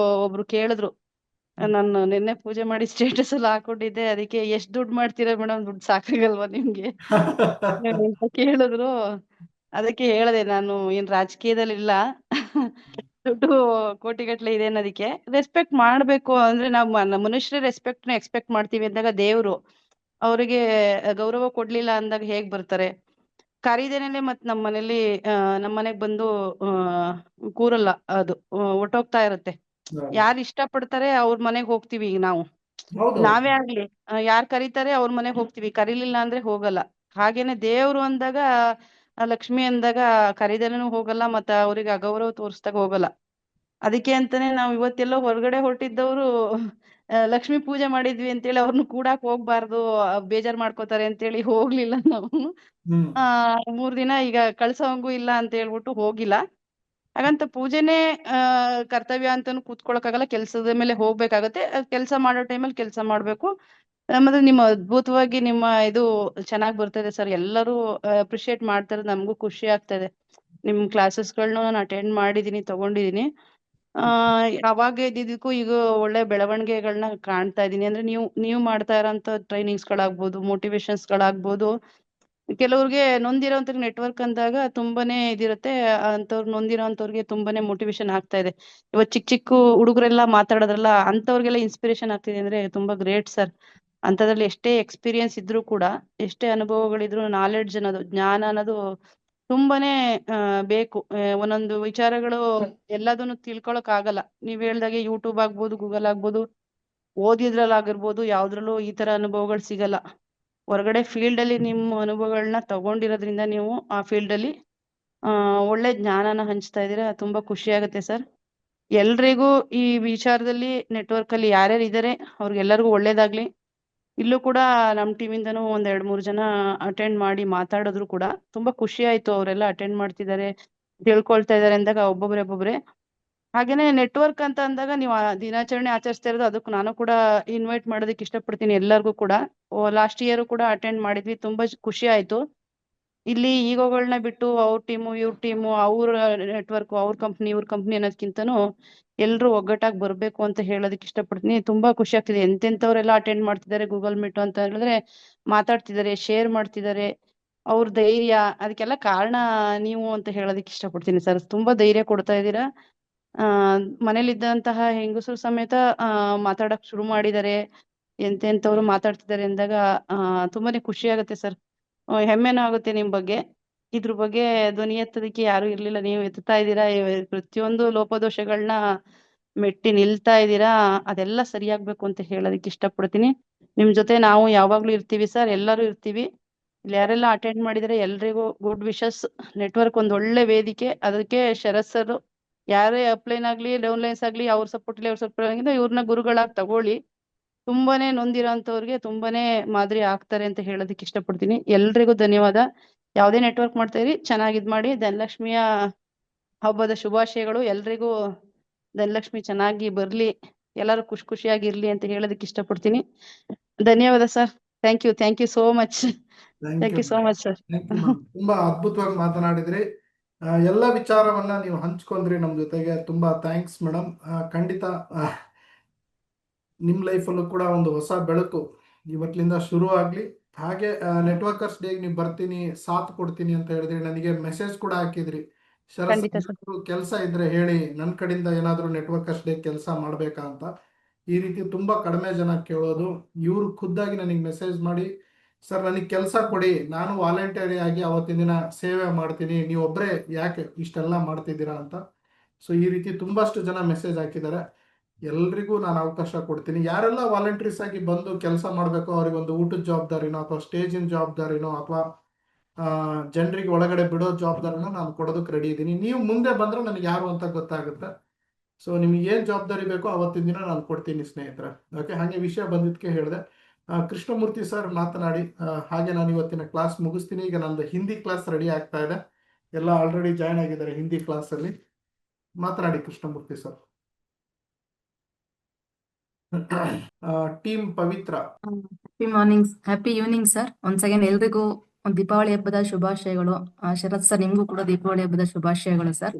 ಒಬ್ರು ಕೇಳಿದ್ರು, ನಾನು ನಿನ್ನೆ ಪೂಜೆ ಮಾಡಿ ಸ್ಟೇಟಸ್ ಅಲ್ಲಿ ಹಾಕೊಂಡಿದ್ದೆ, ಅದಕ್ಕೆ ಎಷ್ಟ್ ದುಡ್ಡು ಮಾಡ್ತೀರಾ ಮೇಡಮ್, ದುಡ್ಡು ಸಾಕಾಗಲ್ವಾ ನಿಮ್ಗೆ ಅಂತ ಕೇಳಿದ್ರು. ಅದಕ್ಕೆ ಹೇಳಿದೆ, ನಾನು ಏನ್ ರಾಜಕೀಯದಲ್ಲಿ ಇಲ್ಲ, ದುಡ್ಡು ಕೋಟಿಗಟ್ಲೆ ಇದೆ ಅನ್ನೋದಕ್ಕೆ. ರೆಸ್ಪೆಕ್ಟ್ ಮಾಡ್ಬೇಕು ಅಂದ್ರೆ, ನಾವು ಮನುಷ್ಯರೇ ರೆಸ್ಪೆಕ್ಟ್ ಎಕ್ಸ್ಪೆಕ್ಟ್ ಮಾಡ್ತೀವಿ ಅಂದಾಗ, ದೇವ್ರು ಅವರಿಗೆ ಗೌರವ ಕೊಡ್ಲಿಲ್ಲ ಅಂದಾಗ ಹೇಗ್ ಬರ್ತಾರೆ? ಕರೀದೇನೆ ಮತ್ ನಮ್ಮ ಮನೇಲಿ ನಮ್ಮ ಮನೆಗ್ ಬಂದು ಕೂರಲ್ಲ, ಅದು ಹೊರ್ಟೋಗ್ತಾ ಇರುತ್ತೆ. ಯಾರು ಇಷ್ಟ ಪಡ್ತಾರೆ ಅವ್ರ ಮನೆಗ್ ಹೋಗ್ತೀವಿ ಈಗ ನಾವು. ಹೌದು ನಾವೇ ಆಗ್ಲಿ ಯಾರ್ ಕರೀತಾರೆ ಅವ್ರ ಮನೆಗ್ ಹೋಗ್ತೀವಿ, ಕರೀಲಿಲ್ಲ ಅಂದ್ರೆ ಹೋಗಲ್ಲ. ಹಾಗೇನೆ ದೇವ್ರು ಅಂದಾಗ ಲಕ್ಷ್ಮಿ ಅಂದಾಗ ಕರೀದೇನೂ ಹೋಗಲ್ಲ, ಮತ್ತ ಅವ್ರಿಗೆ ಅಗೌರವ ತೋರಿಸ್ದಾಗ ಹೋಗಲ್ಲ. ಅದಕ್ಕೆ ಅಂತಾನೆ ನಾವ್ ಇವತ್ತೆಲ್ಲೋ ಹೊರಗಡೆ ಹೊರಟಿದ್ದವ್ರು ಲಕ್ಷ್ಮಿ ಪೂಜೆ ಮಾಡಿದ್ವಿ ಅಂತೇಳಿ ಅವ್ರನ್ನ ಕೂಡಾಕ್ ಹೋಗ್ಬಾರ್ದು, ಬೇಜಾರ್ ಮಾಡ್ಕೋತಾರೆ ಅಂತೇಳಿ ಹೋಗ್ಲಿಲ್ಲ ನಾವು. ಹ್ಮ್ 3 ದಿನ ಈಗ ಕಳ್ಸೋಂಗೂ ಇಲ್ಲ ಅಂತ ಹೇಳ್ಬಿಟ್ಟು ಹೋಗಿಲ್ಲ. ಹಾಗಂತ ಪೂಜೆನೇ ಕರ್ತವ್ಯ ಅಂತಾನು ಕೂತ್ಕೊಳಕ್ಕಾಗಲ್ಲ, ಕೆಲ್ಸದ ಮೇಲೆ ಹೋಗ್ಬೇಕಾಗತ್ತೆ. ಕೆಲಸ ಮಾಡೋ ಟೈಮಲ್ಲಿ ಕೆಲಸ ಮಾಡ್ಬೇಕು. ಮತ್ತೆ ನಿಮ್ಮ ಅದ್ಭುತವಾಗಿ ನಿಮ್ಮ ಇದು ಚೆನ್ನಾಗ್ ಬರ್ತಾ ಸರ್. ಎಲ್ಲರೂ ಅಪ್ರಿಶಿಯೇಟ್ ಮಾಡ್ತಾರೆ, ನಮಗೂ ಖುಷಿ ಆಗ್ತಾ ಇದೆ. ನಿಮ್ ಕ್ಲಾಸಸ್ಗಳನ್ನೂ ನಾನು ಅಟೆಂಡ್ ಮಾಡಿದೀನಿ, ತಗೊಂಡಿದೀನಿ. ಅವಾಗ ಇದ್ದಿದ್ದಕ್ಕೂ ಈಗ ಒಳ್ಳೆ ಬೆಳವಣಿಗೆಗಳನ್ನ ಕಾಣ್ತಾ ಇದೀನಿ. ಅಂದ್ರೆ ನೀವು ಮಾಡ್ತಾ ಇರೋಂಥ ಟ್ರೈನಿಂಗ್ಸ್ಗಳಾಗ್ಬೋದು, ಮೋಟಿವೇಶನ್ಸ್ಗಳಾಗ್ಬೋದು, ಕೆಲವ್ರಿಗೆ ನೊಂದಿರೋಂಥ ನೆಟ್ವರ್ಕ್ ಅಂದಾಗ ತುಂಬಾನೇ ಇದಿರುತ್ತೆ. ಅಂಥವ್ರು ನೊಂದಿರೋಂಥವ್ರಿಗೆ ತುಂಬಾನೇ ಮೋಟಿವೇಶನ್ ಆಗ್ತಾ ಇದೆ. ಇವತ್ತು ಚಿಕ್ಕ ಚಿಕ್ಕ ಹುಡುಗರೆಲ್ಲ ಮಾತಾಡೋದ್ರಲ್ಲ, ಅಂಥವ್ರಿಗೆಲ್ಲ ಇನ್ಸ್ಪಿರೇಷನ್ ಆಗ್ತಿದೆ ಅಂದ್ರೆ ತುಂಬಾ ಗ್ರೇಟ್ ಸರ್. ಅಂಥದ್ರಲ್ಲಿ ಎಷ್ಟೇ ಎಕ್ಸ್ಪೀರಿಯನ್ಸ್ ಇದ್ರೂ ಕೂಡ, ಎಷ್ಟೇ ಅನುಭವಗಳಿದ್ರು, ನಾಲೆಡ್ಜ್ ಅನ್ನೋದು, ಜ್ಞಾನ ಅನ್ನೋದು ತುಂಬಾನೇ ಬೇಕು. ಒಂದೊಂದು ವಿಚಾರಗಳು ಎಲ್ಲದನ್ನು ತಿಳ್ಕೊಳಕ್ ಆಗಲ್ಲ. ನೀವ್ ಹೇಳ್ದಾಗೆ ಯೂಟ್ಯೂಬ್ ಆಗ್ಬೋದು, ಗೂಗಲ್ ಆಗ್ಬೋದು, ಓದಿದ್ರಲ್ಲಾಗಿರ್ಬೋದು, ಯಾವ್ದ್ರಲ್ಲೂ ಈ ತರ ಅನುಭವಗಳು ಸಿಗಲ್ಲ. ಹೊರಗಡೆ ಫೀಲ್ಡ್ ಅಲ್ಲಿ ನಿಮ್ಮ ಅನುಭವಗಳನ್ನ ತಗೊಂಡಿರೋದ್ರಿಂದ ನೀವು ಆ ಫೀಲ್ಡ್ ಅಲ್ಲಿ ಒಳ್ಳೆ ಜ್ಞಾನನ ಹಂಚ್ತಾ ಇದೀರಾ. ತುಂಬಾ ಖುಷಿ ಆಗುತ್ತೆ ಸರ್. ಎಲ್ರಿಗೂ ಈ ವಿಚಾರದಲ್ಲಿ ನೆಟ್ವರ್ಕ್ ಅಲ್ಲಿ ಯಾರ್ಯಾರು ಇದಾರೆ ಅವ್ರಿಗೆಲ್ಲರಿಗೂ ಒಳ್ಳೇದಾಗ್ಲಿ. ಇಲ್ಲೂ ಕೂಡ ನಮ್ಮ ಟೀಮಿಂದನೂ ಒಂದ್ 2-3 ಜನ ಅಟೆಂಡ್ ಮಾಡಿ ಮಾತಾಡಿದ್ರು ಕೂಡ ತುಂಬಾ ಖುಷಿ ಆಯ್ತು. ಅವರೆಲ್ಲ ಅಟೆಂಡ್ ಮಾಡ್ತಿದ್ದಾರೆ, ತಿಳ್ಕೊಳ್ತಾ ಇದಾರೆ ಅಂದಾಗ ಒಬ್ಬೊಬ್ರೆ. ಹಾಗೇನೆ ನೆಟ್ವರ್ಕ್ ಅಂತ ಅಂದಾಗ ನೀವು ದಿನಾಚರಣೆ ಆಚರಿಸ್ತಾ ಇರೋದು, ಅದಕ್ಕೆ ನಾನು ಕೂಡ ಇನ್ವೈಟ್ ಮಾಡೋದಕ್ಕೆ ಇಷ್ಟಪಡ್ತೀನಿ ಎಲ್ಲರಿಗೂ ಕೂಡ. ಲಾಸ್ಟ್ ಇಯರ್ ಕೂಡ ಅಟೆಂಡ್ ಮಾಡಿದ್ವಿ, ತುಂಬಾ ಖುಷಿ ಆಯ್ತು. ಇಲ್ಲಿ ಈಗೋಗಳನ್ನ ಬಿಟ್ಟು ಅವ್ರ ಟೀಮು ಇವ್ರ ಟೀಮು, ಅವ್ರ ನೆಟ್ವರ್ಕ್, ಅವ್ರ ಕಂಪ್ನಿ ಇವ್ರ ಕಂಪ್ನಿ ಅನ್ನೋದಕ್ಕಿಂತನೂ ಎಲ್ರು ಒಗ್ಗಟ್ಟಾಗಿ ಬರ್ಬೇಕು ಅಂತ ಹೇಳೋದಕ್ಕೆ ಇಷ್ಟಪಡ್ತೀನಿ. ತುಂಬಾ ಖುಷಿ ಆಗ್ತಿದೆ. ಎಂತೆಂಥವ್ರೆಲ್ಲ ಅಟೆಂಡ್ ಮಾಡ್ತಿದ್ದಾರೆ ಗೂಗಲ್ ಮೀಟ್ ಅಂತ ಹೇಳಿದ್ರೆ, ಮಾತಾಡ್ತಿದ್ದಾರೆ, ಶೇರ್ ಮಾಡ್ತಿದ್ದಾರೆ. ಅವ್ರ ಧೈರ್ಯ, ಅದಕ್ಕೆಲ್ಲ ಕಾರಣ ನೀವು ಅಂತ ಹೇಳೋದಕ್ಕೆ ಇಷ್ಟಪಡ್ತೀನಿ ಸರ್. ತುಂಬಾ ಧೈರ್ಯ ಕೊಡ್ತಾ ಇದ್ದೀರಾ. ಮನೇಲಿದ್ದಂತಹ ಹೆಂಗಸರು ಸಮೇತ ಮಾತಾಡಕ್ ಶುರು ಮಾಡಿದ್ದಾರೆ. ಎಂತೆಂಥವ್ರು ಮಾತಾಡ್ತಿದ್ದಾರೆ ಅಂದಾಗ ತುಂಬಾನೇ ಖುಷಿ ಆಗುತ್ತೆ ಸರ್. ಹೆಮ್ಮೆನೂ ಆಗುತ್ತೆ ನಿಮ್ ಬಗ್ಗೆ. ಇದ್ರ ಬಗ್ಗೆ ಧ್ವನಿ ಎತ್ತೋದಕ್ಕೆ ಯಾರು ಇರ್ಲಿಲ್ಲ, ನೀವು ಎತ್ತುತ್ತಾ ಇದ್ದೀರಾ. ಪ್ರತಿಯೊಂದು ಲೋಪದೋಷಗಳನ್ನ ಮೆಟ್ಟಿ ನಿಲ್ತಾ ಇದ್ದೀರಾ. ಅದೆಲ್ಲ ಸರಿಯಾಗ್ಬೇಕು ಅಂತ ಹೇಳೋದಕ್ಕೆ ಇಷ್ಟಪಡ್ತೀನಿ. ನಿಮ್ ಜೊತೆ ನಾವು ಯಾವಾಗ್ಲೂ ಇರ್ತೀವಿ ಸರ್, ಎಲ್ಲರೂ ಇರ್ತೀವಿ. ಇಲ್ಲಿ ಯಾರೆಲ್ಲ ಅಟೆಂಡ್ ಮಾಡಿದರೆ ಎಲ್ರಿಗೂ ಗುಡ್ ವಿಶಸ್. ನೆಟ್ವರ್ಕ್ ಒಂದ್ ಒಳ್ಳೆ ವೇದಿಕೆ, ಅದಕ್ಕೆ ಶರತ್ ಸರ್ ಯಾರೇ ಅಪ್ಲೈನ್ ಆಗ್ಲಿ ಡೌನ್ಲೈನ್ಸ್ ಆಗ್ಲಿ, ಅವ್ರ ಸಪೋರ್ಟ್ ಇಲ್ಲಿ ಅವ್ರ ಸಪೋರ್ಟ್ ಆಗಿಂದ ಇವ್ರನ್ನ ಗುರುಗಳಾಗಿ ತಗೊಳ್ಳಿ. ತುಂಬಾನೇ ನೊಂದಿರೋಂಥವ್ರಿಗೆ ತುಂಬಾನೇ ಮಾದರಿ ಆಗ್ತಾರೆ ಅಂತ ಹೇಳೋದಕ್ಕೆ ಇಷ್ಟಪಡ್ತೀನಿ. ಎಲ್ರಿಗೂ ಧನ್ಯವಾದ. ಯಾವುದೇ ನೆಟ್ವರ್ಕ್ ಮಾಡ್ತಾ ಇರಿ, ಚೆನ್ನಾಗಿ ಇದ್ ಮಾಡಿ. ಧನಲಕ್ಷ್ಮಿಯ ಹಬ್ಬದ ಶುಭಾಶಯಗಳು ಎಲ್ರಿಗೂ. ಧನಲಕ್ಷ್ಮಿ ಚೆನ್ನಾಗಿ ಬರ್ಲಿ, ಎಲ್ಲರೂ ಖುಷಿಯಾಗಿರ್ಲಿ ಅಂತ ಹೇಳೋದಕ್ಕೆ ಇಷ್ಟಪಡ್ತೀನಿ. ಧನ್ಯವಾದ sir. Thank you so much. Thank you so much sir. ತುಂಬಾ ಅದ್ಭುತವಾಗಿ ಮಾತನಾಡಿದ್ರಿ. ಎಲ್ಲ ವಿಚಾರವನ್ನ ನೀವು ಹಂಚ್ಕೊಂಡ್ರಿ ನಮ್ ಜೊತೆಗೆ. ತುಂಬಾ ಥ್ಯಾಂಕ್ಸ್ ಮೇಡಮ್. ಖಂಡಿತ ನಿಮ್ ಲೈಫಲ್ಲೂ ಕೂಡ ಒಂದು ಹೊಸ ಬೆಳಕು ಇವತ್ತಿನಿಂದ ಶುರು ಆಗ್ಲಿ. ಹಾಗೆ ನೆಟ್ವರ್ಕರ್ಸ್ ಡೇಗೆ ನೀವು ಬರ್ತೀನಿ, ಸಾಥ್ ಕೊಡ್ತೀನಿ ಅಂತ ಹೇಳಿದ್ರಿ. ನನಗೆ ಮೆಸೇಜ್ ಕೂಡ ಹಾಕಿದ್ರಿ, ಕೆಲಸ ಇದ್ರೆ ಹೇಳಿ, ನನ್ನ ಕಡೆಯಿಂದ ಏನಾದ್ರು ನೆಟ್ವರ್ಕರ್ಸ್ ಡೇ ಕೆಲಸ ಮಾಡ್ಬೇಕಾ ಅಂತ. ಈ ರೀತಿ ತುಂಬಾ ಕಡಿಮೆ ಜನ ಕೇಳೋದು. ಇವ್ರು ಖುದ್ದಾಗಿ ನನಗೆ ಮೆಸೇಜ್ ಮಾಡಿ, ಸರ್ ನನಗೆ ಕೆಲಸ ಕೊಡಿ, ನಾನು ವಾಲಂಟಿಯರಿ ಆಗಿ ಅವತ್ತಿನ ದಿನ ಸೇವೆ ಮಾಡ್ತೀನಿ, ನೀವೊಬ್ಬರೇ ಯಾಕೆ ಇಷ್ಟೆಲ್ಲ ಮಾಡ್ತಿದ್ದೀರಾ ಅಂತ. ಸೊ ಈ ರೀತಿ ತುಂಬಷ್ಟು ಜನ ಮೆಸೇಜ್ ಹಾಕಿದ್ದಾರೆ. ಎಲ್ರಿಗೂ ನಾನು ಅವಕಾಶ ಕೊಡ್ತೀನಿ. ಯಾರೆಲ್ಲ ವಾಲಂಟಿಯರ್ಸ್ ಆಗಿ ಬಂದು ಕೆಲಸ ಮಾಡಬೇಕು, ಅವ್ರಿಗೆ ಒಂದು ಊಟದ ಜವಾಬ್ದಾರಿನೋ ಅಥವಾ ಸ್ಟೇಜಿನ ಜವಾಬ್ದಾರಿನೋ ಅಥವಾ ಜನರಿಗೆ ಒಳಗಡೆ ಬಿಡೋ ಜವಾಬ್ದಾರಿನೋ ನಾನು ಕೊಡೋದಕ್ಕೆ ರೆಡಿ ಇದ್ದೀನಿ. ನೀವು ಮುಂದೆ ಬಂದ್ರೆ ನನಗೆ ಯಾರು ಅಂತ ಗೊತ್ತಾಗುತ್ತೆ. ಸೊ ನಿಮ್ಗೆ ಏನು ಜವಾಬ್ದಾರಿ ಬೇಕೋ ಅವತ್ತಿನ ದಿನ ನಾನು ಕೊಡ್ತೀನಿ ಸ್ನೇಹಿತರೆ. ಓಕೆ, ಹಾಗೆ ವಿಷಯ ಬಂದಿದ್ದಕ್ಕೆ ಹೇಳಿದೆ. ಕೃಷ್ಣಮೂರ್ತಿ ಸರ್ ಮಾತನಾಡಿ. ಹಾಗೆ ನಾನು ಇವತ್ತಿನ ಕ್ಲಾಸ್ ಮುಗಿಸ್ತೀನಿ. ಈಗ ನಂದು ಹಿಂದಿ ಕ್ಲಾಸ್ ರೆಡಿ ಆಗ್ತಾ ಇದೆ. ಎಲ್ಲ ಆಲ್ರೆಡಿ ಜಾಯ್ನ್ ಆಗಿದ್ದಾರೆ ಹಿಂದಿ ಕ್ಲಾಸಲ್ಲಿ. ಮಾತನಾಡಿ Krishnamurthy sir. Team Pavitra. Happy evening sir. Once again ಎಲ್ರಿಗೂ ಒಂದು ದೀಪಾವಳಿ ಹಬ್ಬದ ಶುಭಾಶಯಗಳು. ಶರತ್ ಸರ್, ನಿಮ್ಗೂ ಕೂಡ ದೀಪಾವಳಿ ಹಬ್ಬದ ಶುಭಾಶಯಗಳು ಸರ್.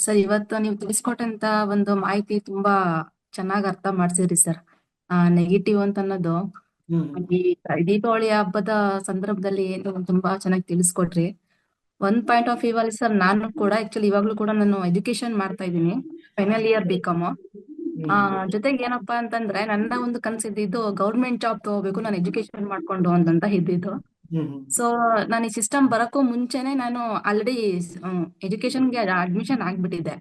ಸರ್, ಇವತ್ತು ನೀವು ತಿಳಿಸ್ಕೊಟ್ಟಂತ ಒಂದು ಮಾಹಿತಿ ತುಂಬಾ ಚೆನ್ನಾಗಿ ಅರ್ಥ ಮಾಡ್ಸಿದ್ರಿ ಸರ್. ನೆಗೆಟಿವ್ ಅಂತ ಅನ್ನೋದು ಈ ದೀಪಾವಳಿ ಹಬ್ಬದ ಸಂದರ್ಭದಲ್ಲಿ ನೀವು ತುಂಬಾ ಚೆನ್ನಾಗಿ ತಿಳಿಸ್ಕೊಟ್ರಿ. ಒಂದ್ ಪಾಯಿಂಟ್ ಆಫ್ ವ್ಯೂ ಅಲ್ಲಿ ಸರ್, ನಾನು ಕೂಡ ಆಕ್ಚುಲಿ ಇವಾಗ್ಲೂ ಕೂಡ ನಾನು ಎಜುಕೇಶನ್ ಮಾಡ್ತಾ ಇದ್ದೀನಿ, ಫೈನಲ್ ಇಯರ್ ಬಿಕಾಮ್. ಜೊತೆಗೆ ಏನಪ್ಪಾ ಅಂತಂದ್ರೆ ನನ್ನ ಒಂದು ಕನ್ಸಿದ್ದು ಗೌರ್ಮೆಂಟ್ ಜಾಬ್ ತಗೋಬೇಕು, ನಾನು ಎಜುಕೇಶನ್ ಮಾಡ್ಕೊಂಡು ಅಂತ ಇದ್ದಿದ್ದು. ಸೊ ನಾನು ಈ ಸಿಸ್ಟಮ್ ಬರಕ್ಕೂ ಮುಂಚೆನೆ ನಾನು ಆಲ್ರೆಡಿ ಎಜುಕೇಶನ್ಗೆ ಅಡ್ಮಿಷನ್ ಆಗ್ಬಿಟ್ಟಿದ್ದೆ.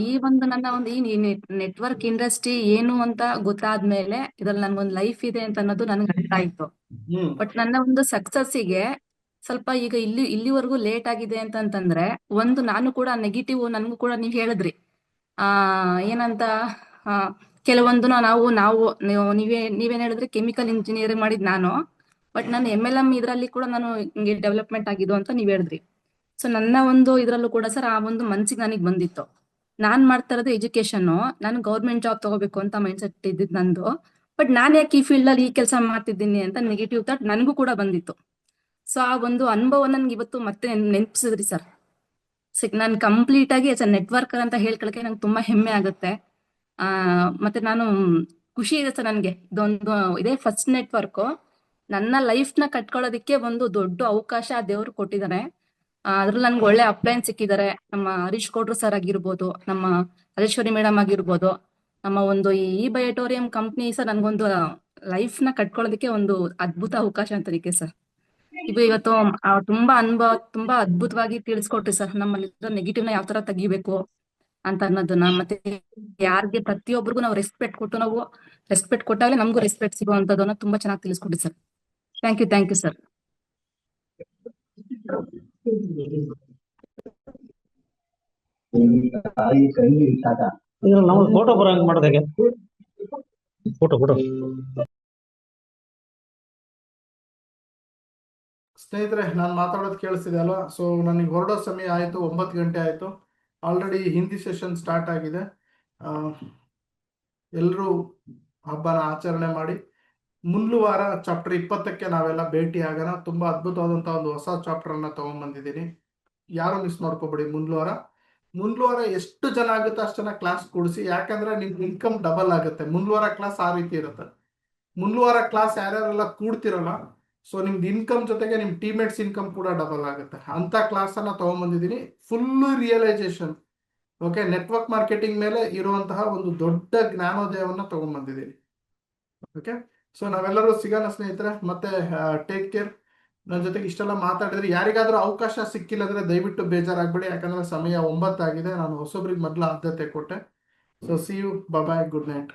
ಈ ಒಂದು ನನ್ನ ಒಂದು ಈ ನೆಟ್ವರ್ಕ್ ಇಂಡಸ್ಟ್ರಿ ಏನು ಅಂತ ಗೊತ್ತಾದ್ಮೇಲೆ ಇದ್ರಲ್ಲಿ ನನ್ಗೊಂದು ಲೈಫ್ ಇದೆ ಅಂತ ಅನ್ನೋದು ನನ್ಗೆ ಅರ್ಥ ಆಯ್ತು. ಬಟ್ ನನ್ನ ಒಂದು ಸಕ್ಸಸ್ಸಿಗೆ ಸ್ವಲ್ಪ ಈಗ ಇಲ್ಲಿವರೆಗೂ ಲೇಟ್ ಆಗಿದೆ ಅಂತಂದ್ರೆ ಒಂದು ನಾನು ಕೂಡ ನೆಗೆಟಿವ್, ನನ್ಗೂ ಕೂಡ ನೀವ್ ಹೇಳಿದ್ರಿ ಏನಂತ ಕೆಲವೊಂದು ನೀವೇನ್ ಹೇಳಿದ್ರಿ, ಕೆಮಿಕಲ್ ಇಂಜಿನಿಯರಿಂಗ್ ಮಾಡಿದ್ ನಾನು, ಬಟ್ ನಾನು MLM ಇದ್ರಲ್ಲಿ ಕೂಡ ನಾನು ಹಿಂಗೆ ಡೆವಲಪ್ಮೆಂಟ್ ಆಗಿದ್ದು ಅಂತ ನೀವ್ ಹೇಳಿದ್ರಿ. ಸೊ ನನ್ನ ಒಂದು ಇದ್ರಲ್ಲೂ ಕೂಡ ಸರ್ ಆ ಒಂದು ಮನ್ಸಿಗೆ ನನಗೆ ಬಂದಿತ್ತು, ನಾನ್ ಮಾಡ್ತಾ ಇರೋದು ಎಜುಕೇಶನ್, ನಾನು ಗೌರ್ಮೆಂಟ್ ಜಾಬ್ ತಗೋಬೇಕು ಅಂತ ಮೈಂಡ್ ಸೆಟ್ ಇದ್ದಿದ್ದು ನಂದು. ಬಟ್ ನಾನ್ ಯಾಕೆ ಈ ಫೀಲ್ಡ್ ಅಲ್ಲಿ ಈ ಕೆಲಸ ಮಾಡ್ತಿದ್ದೀನಿ ಅಂತ ನೆಗೆಟಿವ್ ಥಾಟ್ ನನಗೂ ಕೂಡ ಬಂದಿತ್ತು. ಸೊ ಆ ಒಂದು ಅನುಭವ ನನ್ಗೆ ಇವತ್ತು ಮತ್ತೆ ನೆನಪಿಸಿದ್ರಿ ಸರ್. ನಾನು ಕಂಪ್ಲೀಟ್ ಆಗಿ ಆಸ್ ಅ ನೆಟ್ವರ್ಕರ್ ಅಂತ ಹೇಳ್ಕೊಳಕ್ಕೆ ನಂಗೆ ತುಂಬಾ ಹೆಮ್ಮೆ ಆಗುತ್ತೆ. ಮತ್ತೆ ನಾನು ಖುಷಿ ಇದೆ ಸರ್ ನನ್ಗೆ, ಇದೇ ಫಸ್ಟ್ ನೆಟ್ವರ್ಕ್ ನನ್ನ ಲೈಫ್ ನ ಕಟ್ಕೊಳ್ಳೋದಿಕ್ಕೆ ಒಂದು ದೊಡ್ಡ ಅವಕಾಶ ದೇವ್ರು ಕೊಟ್ಟಿದ್ದಾರೆ. ಅದ್ರಲ್ಲಿ ನನ್ಗೆ ಒಳ್ಳೆ ಅಪ್ಲೈನ್ ಸಿಕ್ಕಿದ್ದಾರೆ. ನಮ್ಮ ಹರೀಶ್ ಗೌಡ್ರು ಸರ್ ಆಗಿರ್ಬೋದು, ನಮ್ಮ ರಾಜೇಶ್ವರಿ ಮೇಡಮ್ ಆಗಿರ್ಬೋದು, ನಮ್ಮ ಒಂದು ಈ ಬಯೋಟೋರಿಯಂ ಕಂಪ್ನಿ ಸರ್ ನನ್ಗೊಂದು ಲೈಫ್ ನ ಕಟ್ಕೊಳ್ಳೋದಕ್ಕೆ ಒಂದು ಅದ್ಭುತ ಅವಕಾಶ ಅಂತದಕ್ಕೆ ಸರ್. ಇದು ಇವತ್ತು ತುಂಬಾ ಅನುಭವ, ತುಂಬಾ ಅದ್ಭುತವಾಗಿ ತಿಳಿಸ್ಕೊಟ್ರಿ ಸರ್. ನಮ್ಮಲ್ಲಿ ನೆಗೆಟಿವ್ ನ ಯಾವ ತರ ತೆಗಿಬೇಕು ಅಂತ ಅನ್ನೋದನ್ನ, ಮತ್ತೆ ಯಾರಿಗೆ ಪ್ರತಿಯೊಬ್ಬರಿಗೂ ನಾವು ರೆಸ್ಪೆಕ್ಟ್ ಕೊಟ್ಟಾಗಲೇ ನಮಗೂ ರೆಸ್ಪೆಕ್ಟ್ ಸಿಗುವಂತದನ್ನ ತುಂಬಾ ಚೆನ್ನಾಗಿ ತಿಳಿಸ್ಕೊಟ್ರಿ sir. Thank you sir. Photo ಬರಂಗ್ ಮಾಡೋದಾಗೆ ಫೋಟೋ ಸ್ನೇಹಿತರೆ, ನಾನು ಮಾತಾಡೋದು ಕೇಳಿಸ್ತಿದೆ ಅಲ್ವಾ? ಸೊ ನನಗೆ ಹೊರಡೋ ಸಮಯ ಆಯಿತು, 9 ಗಂಟೆ ಆಯಿತು. ಆಲ್ರೆಡಿ ಹಿಂದಿ ಸೆಷನ್ ಸ್ಟಾರ್ಟ್ ಆಗಿದೆ. ಎಲ್ಲರೂ ಹಬ್ಬನ ಆಚರಣೆ ಮಾಡಿ ಮುಂದಿನ ವಾರ ಚಾಪ್ಟರ್ 20ಕ್ಕೆ ನಾವೆಲ್ಲ ಭೇಟಿ ಆಗೋಣ. ತುಂಬ ಅದ್ಭುತವಾದಂಥ ಒಂದು ಹೊಸ ಚಾಪ್ಟರನ್ನು ತೊಗೊಂಡ್ಬಂದಿದ್ದೀನಿ. ಯಾರು ಮಿಸ್ ಮಾಡ್ಕೋಬೇಡಿ. ಮುಂದಿನ ವಾರ ಎಷ್ಟು ಜನ ಆಗುತ್ತೆ ಅಷ್ಟು ಜನ ಕ್ಲಾಸ್ ಕೊಡಿಸಿ, ಯಾಕಂದರೆ ನಿಮ್ಗೆ ಇನ್ಕಮ್ ಡಬಲ್ ಆಗುತ್ತೆ. ಮುಂದಿನ ವಾರ ಕ್ಲಾಸ್ ಆ ರೀತಿ ಇರುತ್ತೆ. ಮುಂದಿನ ವಾರ ಕ್ಲಾಸ್ ಯಾರ್ಯಾರೆಲ್ಲ ಕೂಡ್ತಿರಲ್ಲ, ಸೊ ನಿಮ್ದು ಇನ್ಕಮ್ ಜೊತೆಗೆ ನಿಮ್ಮ ಟೀಮ್ಮೇಟ್ಸ್ ಇನ್ಕಮ್ ಕೂಡ ಡಬಲ್ ಆಗುತ್ತೆ. ಅಂಥ ಕ್ಲಾಸನ್ನು ತೊಗೊಂಡ್ಬಂದಿದ್ದೀನಿ. Full realisation, okay, network marketing ಮೇಲೆ ಇರುವಂತಹ ಒಂದು ದೊಡ್ಡ ಜ್ಞಾನೋದಯವನ್ನು ತೊಗೊಂಡ್ಬಂದಿದ್ದೀನಿ. ಓಕೆ, ಸೊ ನಾವೆಲ್ಲರೂ ಸಿಗೋಣ ಸ್ನೇಹಿತರೆ. ಮತ್ತೆ ಟೇಕ್ ಕೇರ್. ನನ್ನ ಜೊತೆಗೆ ಇಷ್ಟೆಲ್ಲ ಮಾತಾಡಿದ್ರೆ ಯಾರಿಗಾದ್ರೂ ಅವಕಾಶ ಸಿಕ್ಕಿಲ್ಲ ಅಂದರೆ ದಯವಿಟ್ಟು ಬೇಜಾರಾಗಬೇಡಿ, ಯಾಕಂದರೆ ಸಮಯ 9 ಆಗಿದೆ. ನಾನು ಹೊಸೊಬ್ರಿಗೆ ಮೊದಲು ಆದ್ಯತೆ ಕೊಟ್ಟೆ. So see you, bye, good night.